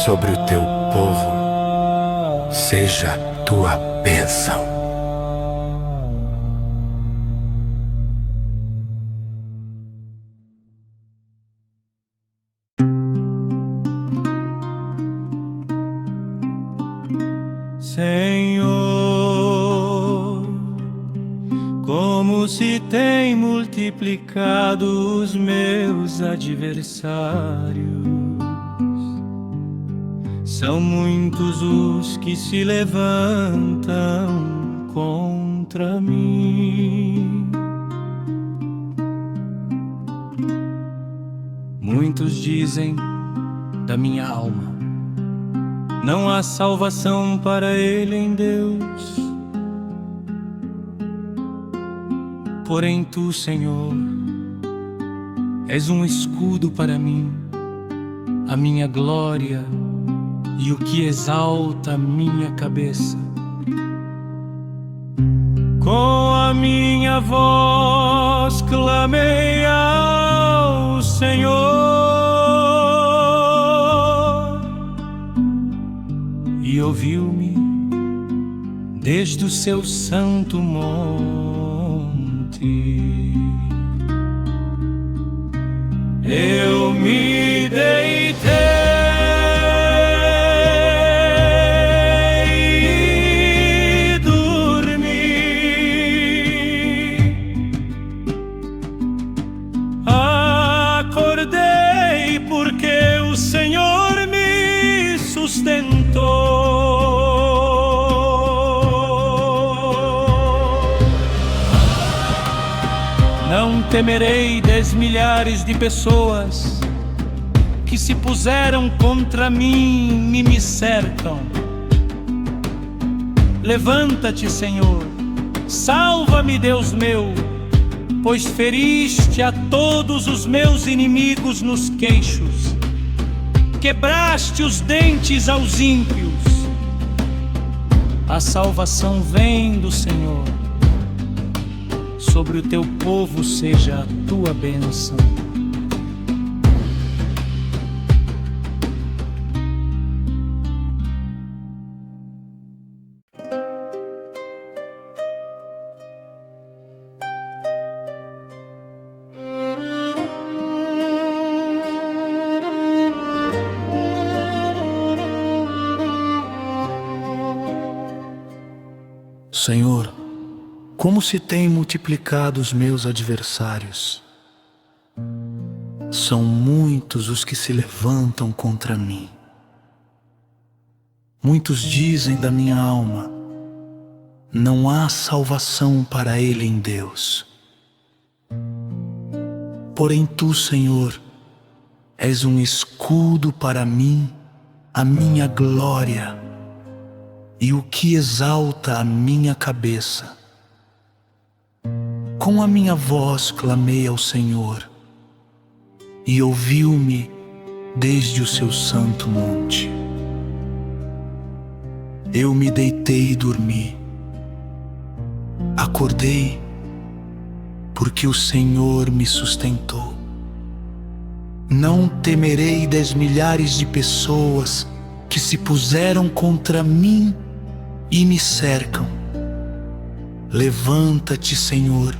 sobre o teu povo, seja a tua bênção. Senhor, como se tem multiplicado os meus adversários. São muitos os que se levantam contra mim. Muitos dizem da minha alma: não há salvação para ele em Deus. Porém tu, Senhor, és um escudo para mim, a minha glória e o que exalta a minha cabeça. Com a minha voz clamei ao Senhor, e ouviu-me desde o seu santo monte. ti. Eu me deitei e dormi. Acordei porque o Senhor me sustentou. Não temerei 10 milhares de pessoas que se puseram contra mim e me cercam. Levanta-te, Senhor, salva-me, Deus meu, pois feriste a todos os meus inimigos nos queixos, quebraste os dentes aos ímpios. A salvação vem do Senhor, sobre o teu povo seja a tua bênção. Senhor, como se têm multiplicado os meus adversários. São muitos os que se levantam contra mim. Muitos dizem da minha alma: não há salvação para ele em Deus. Porém tu, Senhor, és um escudo para mim, a minha glória, e o que exalta a minha cabeça. Com a minha voz clamei ao Senhor, e ouviu-me desde o seu santo monte. Eu me deitei e dormi. Acordei, porque o Senhor me sustentou. Não temerei 10 milhares de pessoas que se puseram contra mim e me cercam. Levanta-te, Senhor,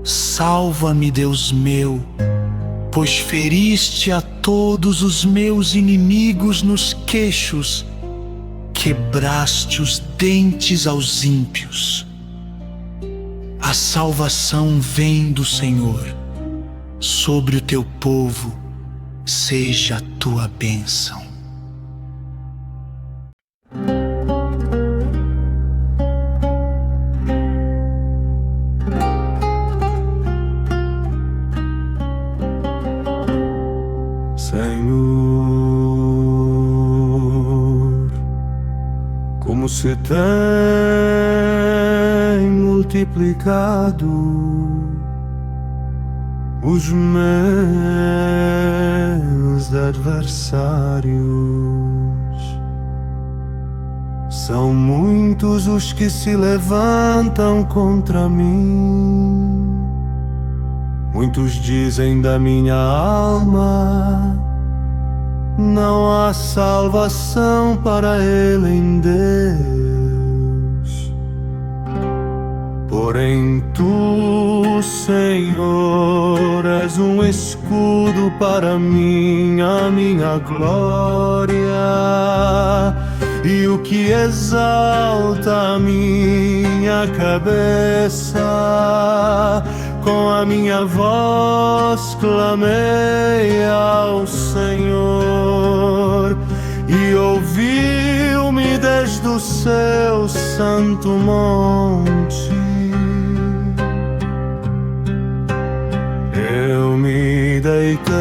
salva-me, Deus meu, pois feriste a todos os meus inimigos nos queixos, quebraste os dentes aos ímpios. A salvação vem do Senhor, sobre o teu povo seja a tua bênção. Senhor, como se tem multiplicado os meus adversários. São muitos os que se levantam contra mim. Muitos dizem da minha alma: não há salvação para ele em Deus. Porém tu, Senhor, és um escudo para mim, a minha glória, e o que exalta a minha cabeça. Com a minha voz clamei ao Senhor, e ouviu-me desde o seu santo monte. Eu me deitei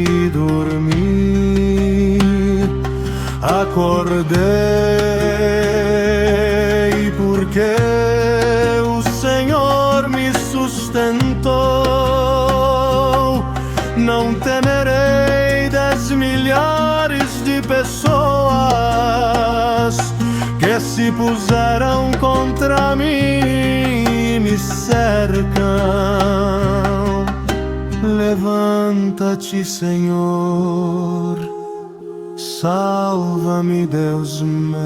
e dormi, acordei porque sustentou. Não temerei 10 milhares de pessoas que se puseram contra mim e me cercam. Levanta-te, Senhor, salva-me, Deus meu,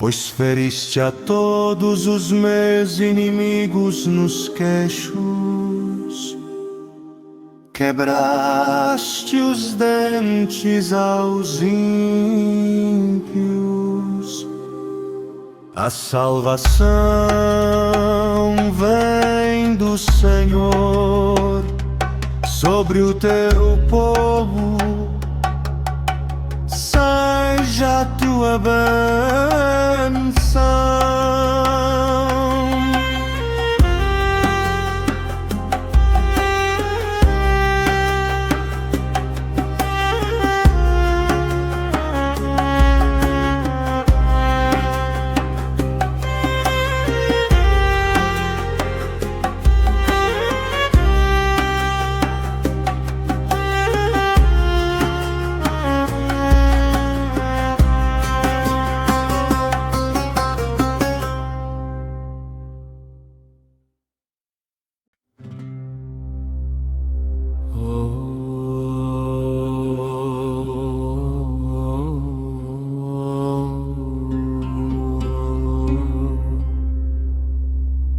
pois feriste a todos os meus inimigos nos queixos, quebraste os dentes aos ímpios. A salvação vem do Senhor sobre o teu povo, seja a tua bênção.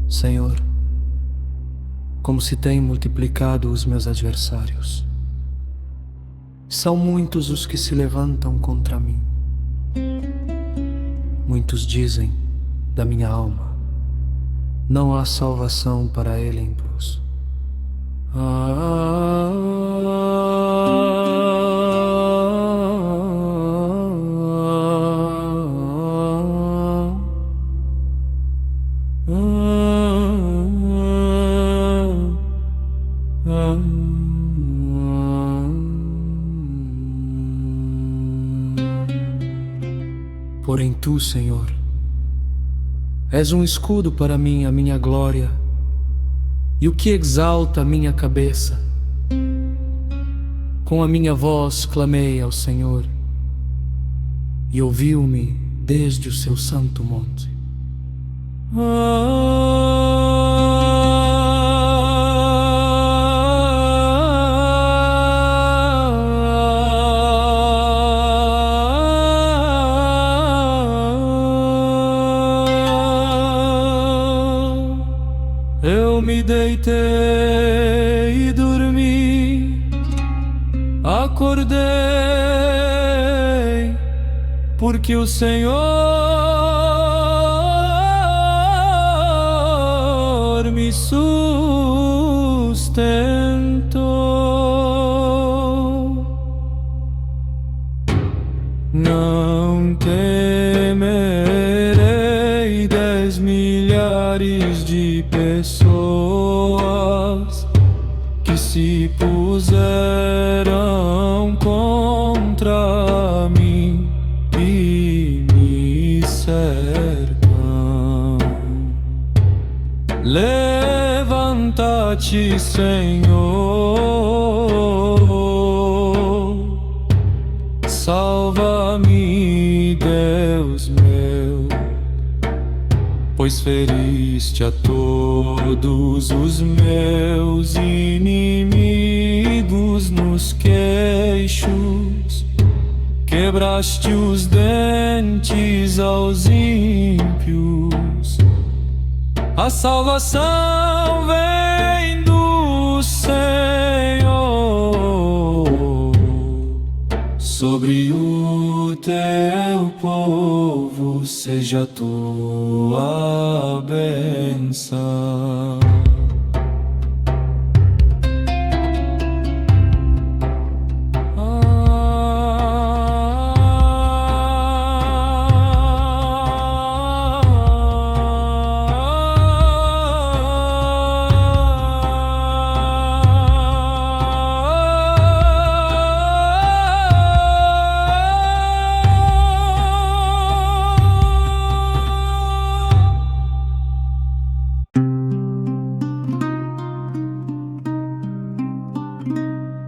Senhor, como se têm multiplicado os meus adversários. São muitos os que se levantam contra mim. Muitos dizem da minha alma: não há salvação para ele ímpios. Porém tu, Senhor, és um escudo para mim, a minha glória, e o que exalta a minha cabeça. Com a minha voz clamei ao Senhor, e ouviu-me desde o seu santo monte. Eu me deitei e dormi, acordei, porque o Senhor me sustentou. Não temerei 10 milhares de pessoas que se puseram contra mim e me cercam. Levanta-te, Senhor, salva-me, Deus meu, pois feriste a todos os meus inimigos nos queixos, quebraste os dentes aos ímpios. A salvação vem do Senhor sobre o teu povo, seja a tua bênção.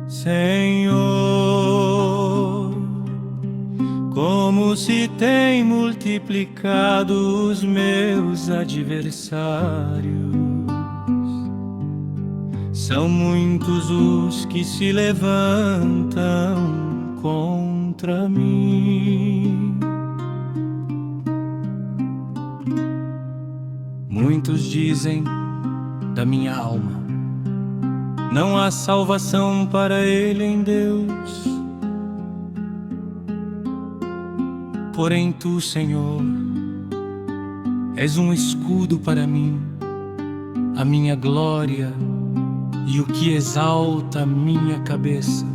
Senhor, como se tem multiplicado os meus adversários. São muitos os que se levantam contra mim. Muitos dizem da minha alma: não há salvação para ele em Deus. Porém tu, Senhor, és um escudo para mim, a minha glória e o que exalta a minha cabeça.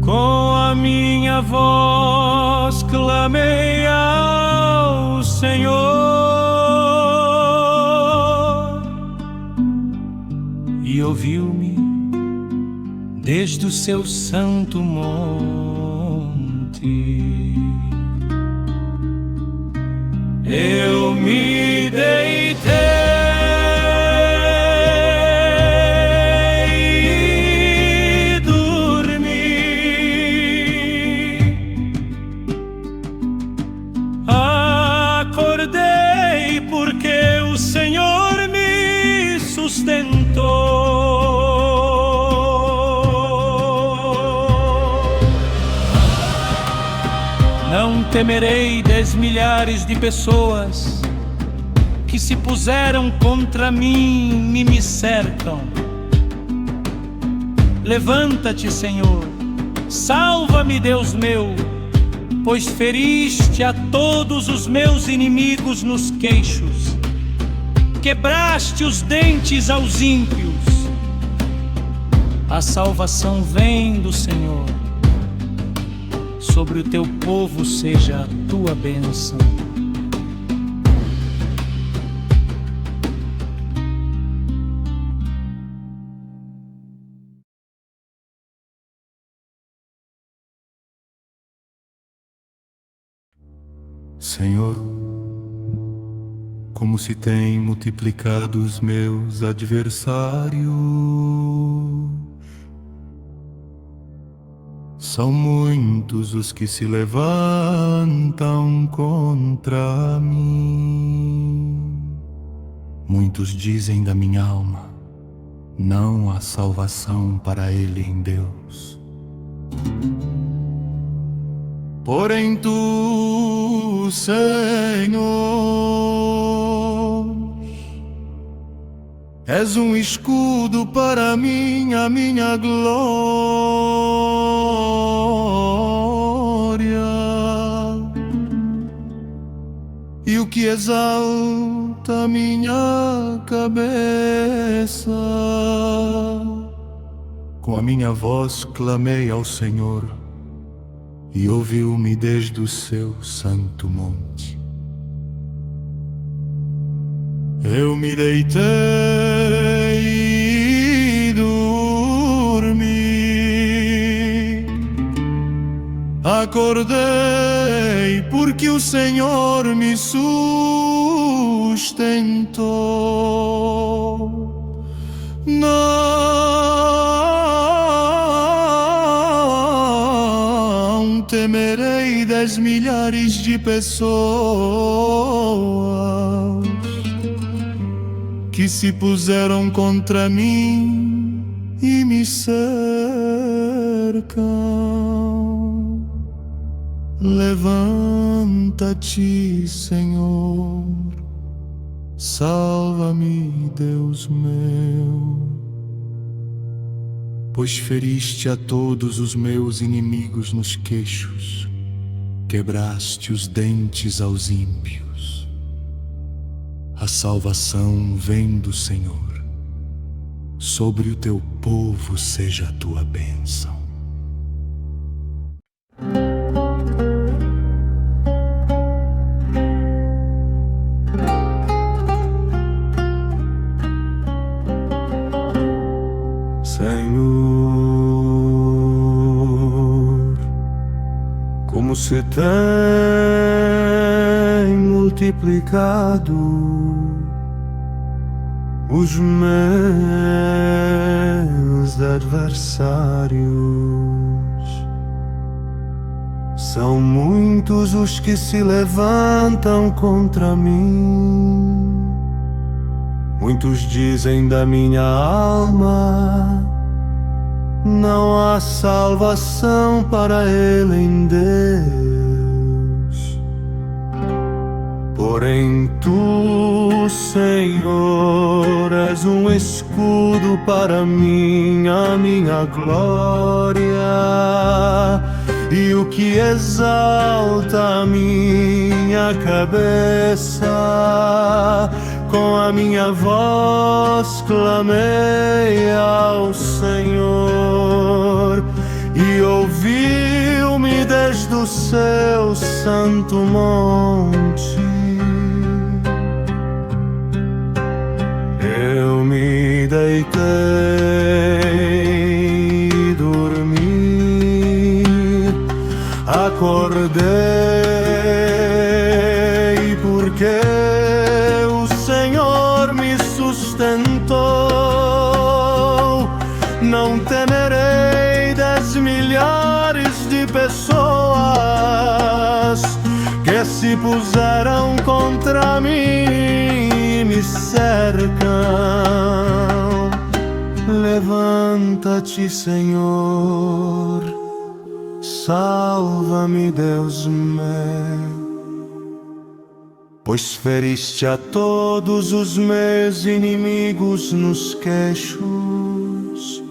Com a minha voz clamei ao Senhor, e ouviu-me desde o seu santo monte. Eu me deitei e dormi, acordei porque o Senhor me sustentou. Não temerei 10 milhares de pessoas que se puseram contra mim e me cercam. Levanta-te, Senhor, salva-me, Deus meu, pois feriste a todos os meus inimigos nos queixos, quebraste os dentes aos ímpios. A salvação vem do Senhor, sobre o teu povo seja a tua bênção. Senhor, como se tem multiplicado os meus adversários. São muitos os que se levantam contra mim. Muitos dizem da minha alma: não há salvação para ele em Deus. Porém tu, Senhor, és um escudo para mim, a minha glória, e o que exalta a minha cabeça. Com a minha voz clamei ao Senhor, e ouviu-me desde o seu santo monte. Eu me deitei e dormi, acordei porque o Senhor me sustentou. Não temerei 10 milhares de pessoas que se puseram contra mim e me cercam. Levanta-te, Senhor, salva-me, Deus meu, pois feriste a todos os meus inimigos nos queixos, quebraste os dentes aos ímpios. A salvação vem do Senhor, sobre o teu povo seja a tua bênção. Senhor, como se tem multiplicado os meus adversários. São muitos os que se levantam contra mim. Muitos dizem da minha alma: não há salvação para ele em Deus. Porém tu, tu, Senhor, és um escudo para mim, a minha glória, e o que exalta a minha cabeça. Com a minha voz clamei ao Senhor, e ouviu-me desde o seu santo monte. Eu me deitei e dormi, acordei porque o Senhor me sustentou. Não temerei 10 milhares de pessoas que se puseram contra mim e me cercam. Levanta-te, Senhor, salva-me, Deus meu, pois feriste a todos os meus inimigos nos queixos,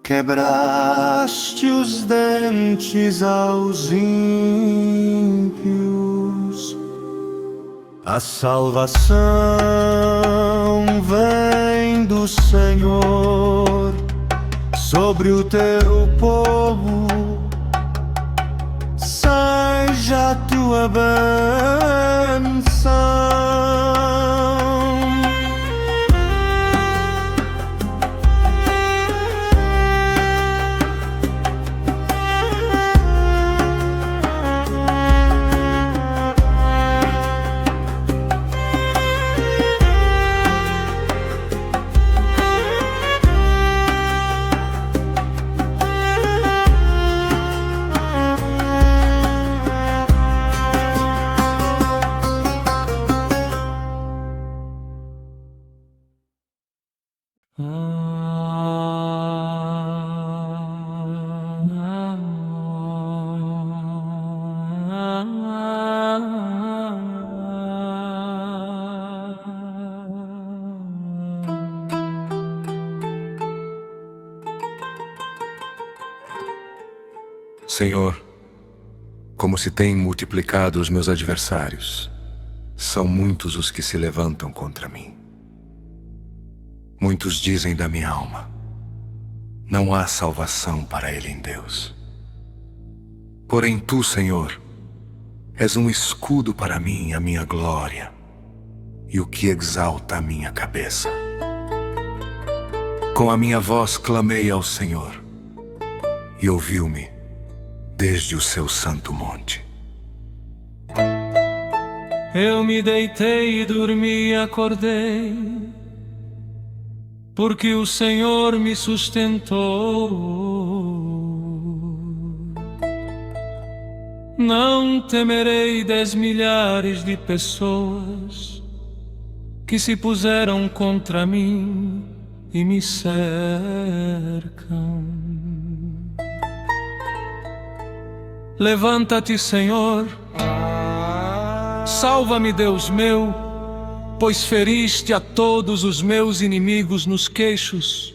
quebraste os dentes aos ímpios. A salvação vem do Senhor sobre o teu povo. Seja a tua bênção. Senhor, como se têm multiplicado os meus adversários, são muitos os que se levantam contra mim. Muitos dizem da minha alma: não há salvação para ele em Deus. Porém tu, Senhor, és um escudo para mim, a minha glória, e o que exalta a minha cabeça. Com a minha voz clamei ao Senhor, e ouviu-me desde o seu santo monte. Eu me deitei e dormi e acordei, porque o Senhor me sustentou. Não temerei 10 milhares de pessoas que se puseram contra mim e me cercam. Levanta-te, Senhor, salva-me, Deus meu, pois feriste a todos os meus inimigos nos queixos,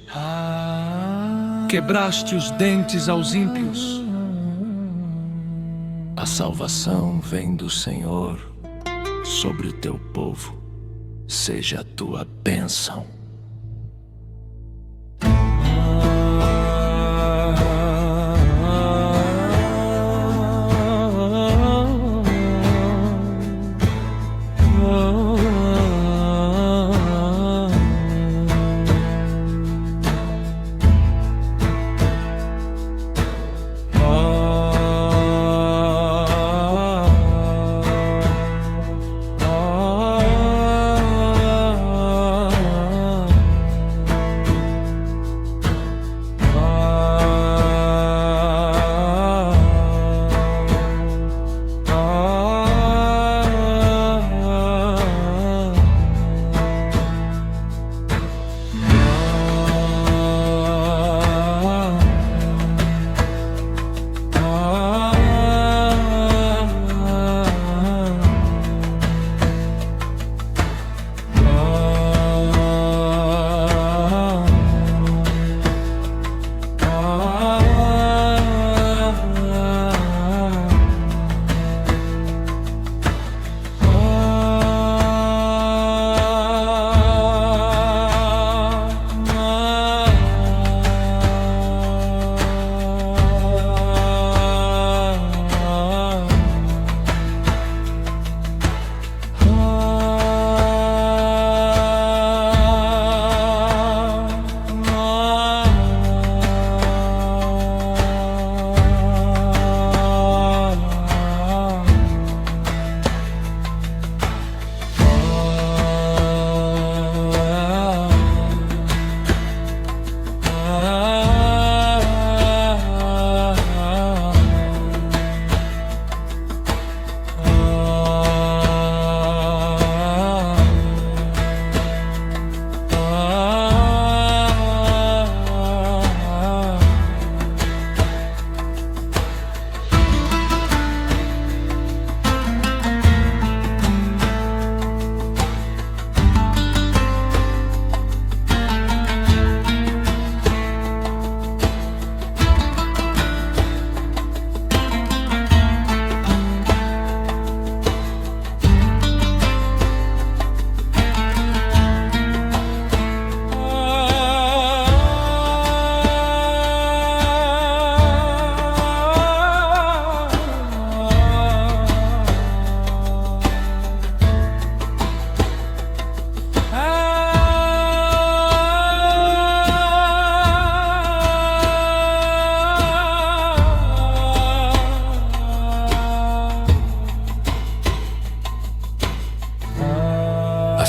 quebraste os dentes aos ímpios. A salvação vem do Senhor sobre o teu povo, seja a tua bênção.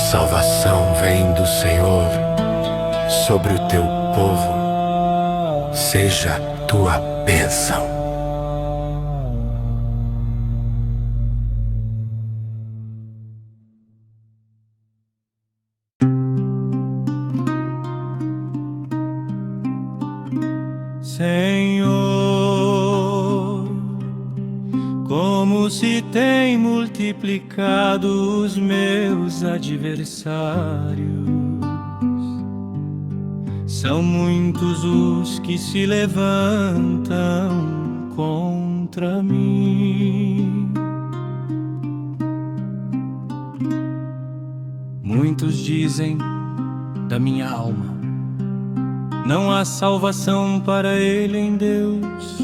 salvação vem do Senhor, sobre o teu povo seja a tua bênção. Senhor, como se tem multiplicado os meus adversários. São muitos os que se levantam contra mim. Muitos dizem da minha alma: não há salvação para ele em Deus.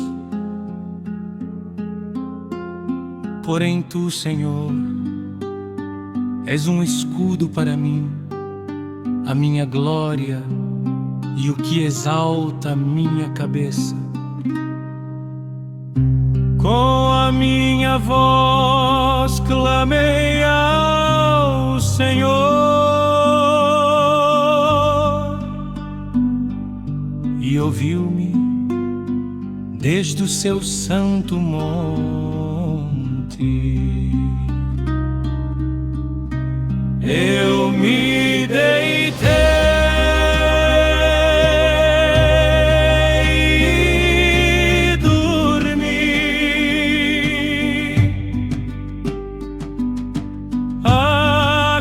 Porém tu, Senhor, és um escudo para mim, a minha glória e o que exalta a minha cabeça. Com a minha voz clamei ao Senhor, e ouviu-me desde o seu santo monte. Eu me deitei e dormi,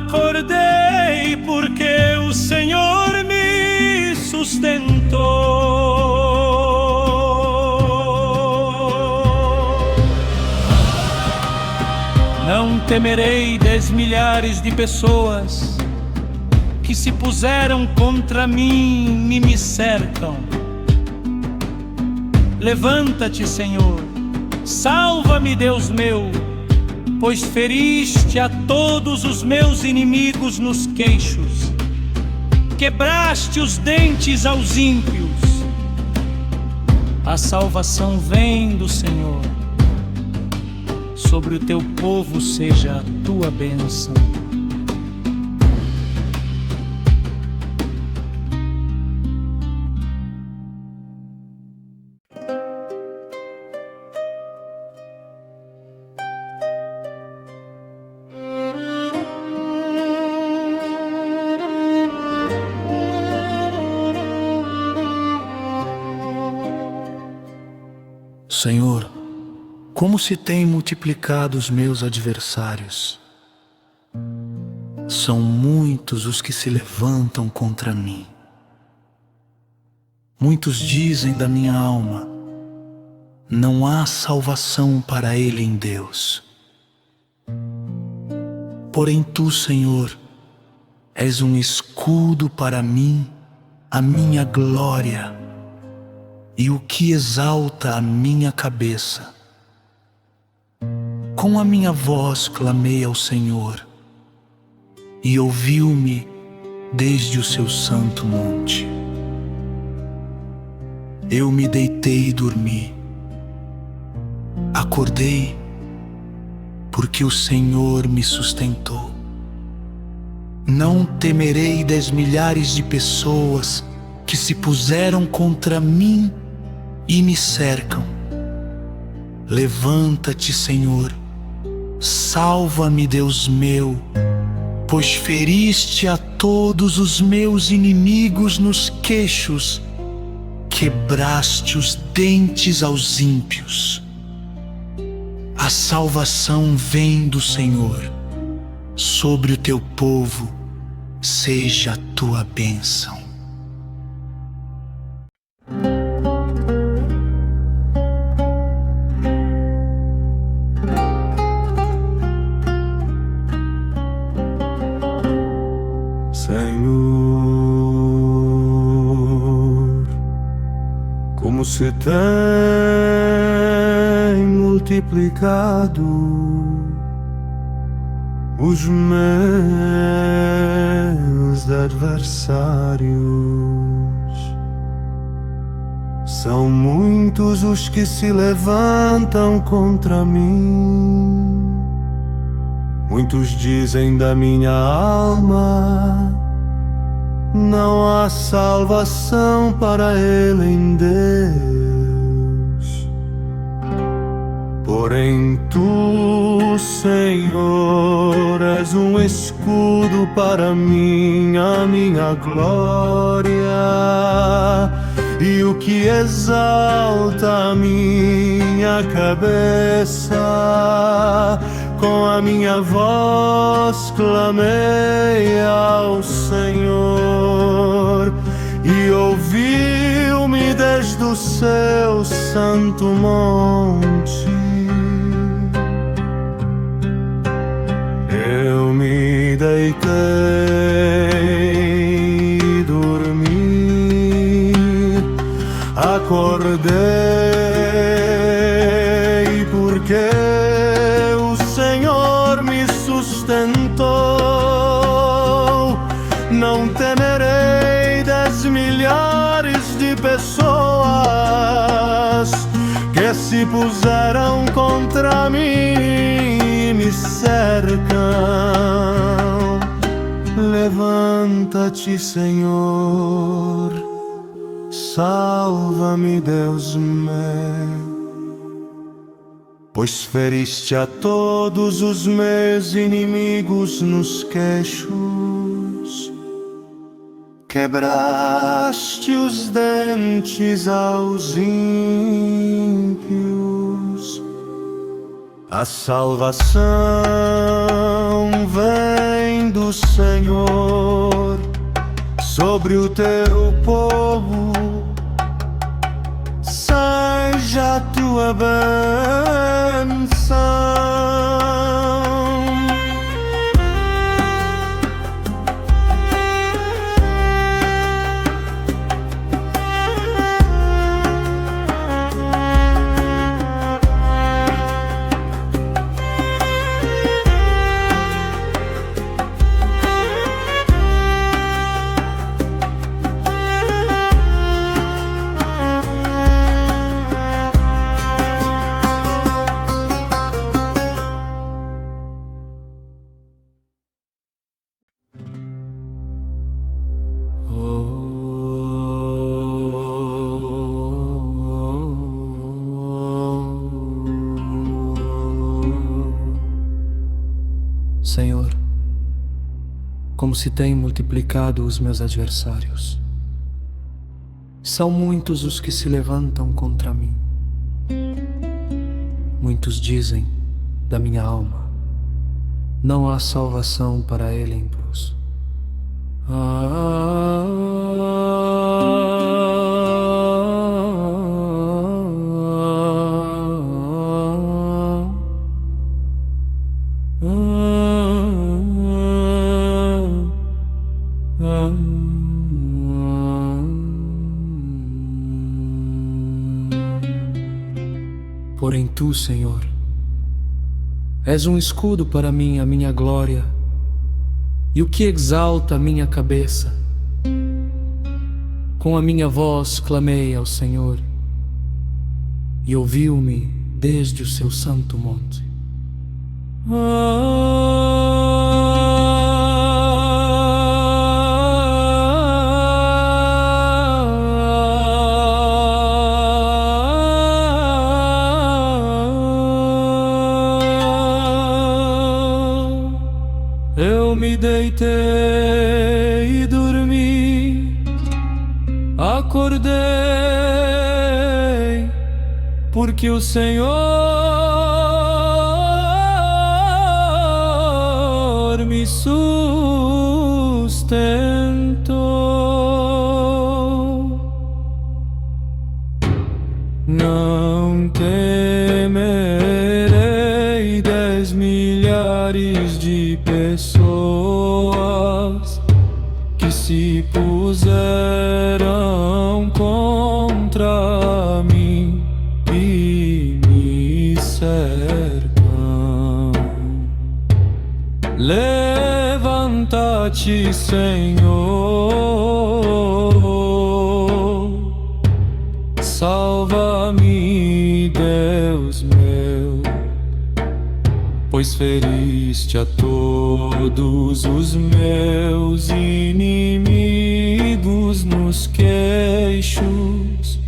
acordei porque o Senhor me sustentou. Não temerei 10 milhares de pessoas que se puseram contra mim e me cercam. Levanta-te, Senhor, salva-me, Deus meu, pois feriste a todos os meus inimigos nos queixos, quebraste os dentes aos ímpios. A salvação vem do Senhor, sobre o teu povo seja a tua bênção. Senhor, como se têm multiplicado os meus adversários. São muitos os que se levantam contra mim. Muitos dizem da minha alma: não há salvação para ele em Deus. Porém tu, Senhor, és um escudo para mim, a minha glória e o que exalta a minha cabeça. Com a minha voz clamei ao Senhor, e ouviu-me desde o seu santo monte. Eu me deitei e dormi. Acordei, porque o Senhor me sustentou. Não temerei 10 milhares de pessoas que se puseram contra mim e me cercam. Levanta-te, Senhor, salva-me, Deus meu, pois feriste a todos os meus inimigos nos queixos, quebraste os dentes aos ímpios. A salvação vem do Senhor, sobre o teu povo seja a tua bênção. Senhor, como se tem multiplicado os meus adversários. São muitos os que se levantam contra mim. Muitos dizem da minha alma: não há salvação para ele em Deus. Porém tu, Senhor, és um escudo para mim, a minha glória, e o que exalta a minha cabeça. Com a minha voz clamei ao Senhor, e ouviu-me desde o seu santo monte. Eu me deitei e dormi, acordei porque o Senhor me sustentou. Não temerei 10 milhares de pessoas que se puseram contra mim e me cercam. Levanta-te, Senhor, salva-me, Deus meu, pois feriste a todos os meus inimigos nos queixos, quebraste os dentes aos ímpios. A salvação vem do Senhor sobre o teu povo. Seja a tua bênção. Senhor, como se têm multiplicado os meus adversários. São muitos os que se levantam contra mim. Muitos dizem da minha alma: não há salvação para ele em Deus. Porém tu, Senhor, és um escudo para mim, a minha glória, e o que exalta a minha cabeça. Com a minha voz clamei ao Senhor, e ouviu-me desde o seu santo monte. Eu me deitei e dormi, acordei, porque o Senhor me sustentou. Não temerei 10 milhares de pessoas que se puseram contra mim e me cercam. Levanta-te, Senhor, salva-me, Deus meu, pois feriste a todos os meus inimigos nos queixos,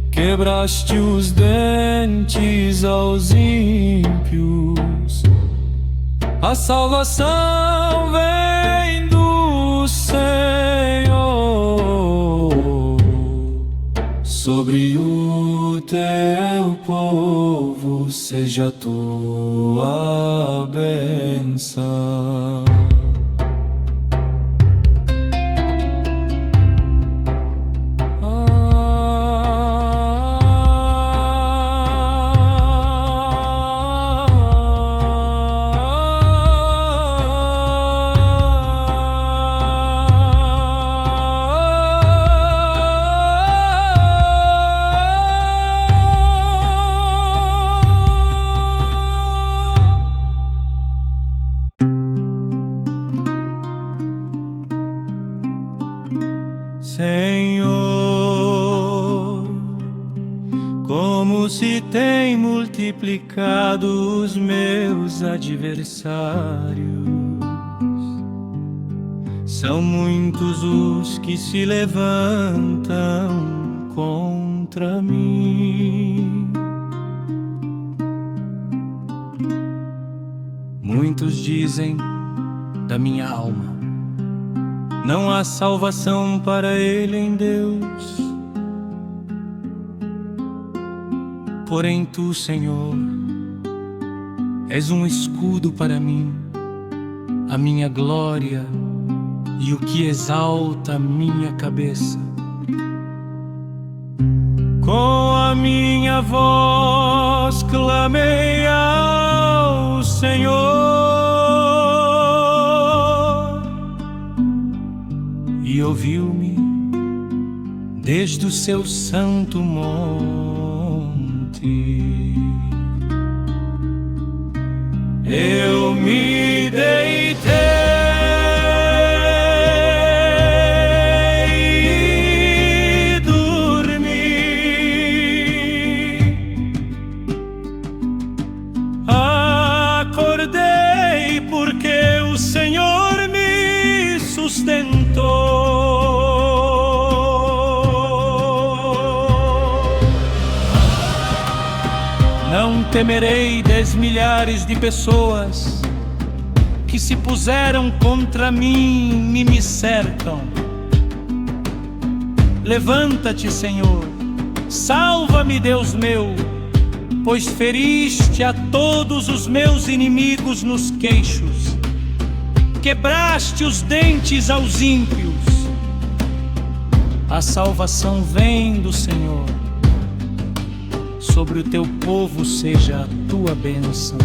quebraste os dentes aos ímpios. A salvação vem do Senhor, sobre o teu povo seja a tua bênção. Senhor, como se tem multiplicado os meus adversários, são muitos os que se levantam contra mim. Muitos dizem da minha alma: não há salvação para ele em Deus. Porém tu, Senhor, és um escudo para mim, a minha glória e o que exalta a minha cabeça. Com a minha voz clamei ao Senhor, e ouviu-me desde o seu santo monte. Eu me deitei e dormi, acordei porque o Senhor me sustentou. Não temerei 10 milhares de pessoas que se puseram contra mim e me cercam. Levanta-te, Senhor, salva-me, Deus meu, pois feriste a todos os meus inimigos nos queixos, quebraste os dentes aos ímpios. A salvação vem do Senhor, sobre o teu povo seja a tua bênção.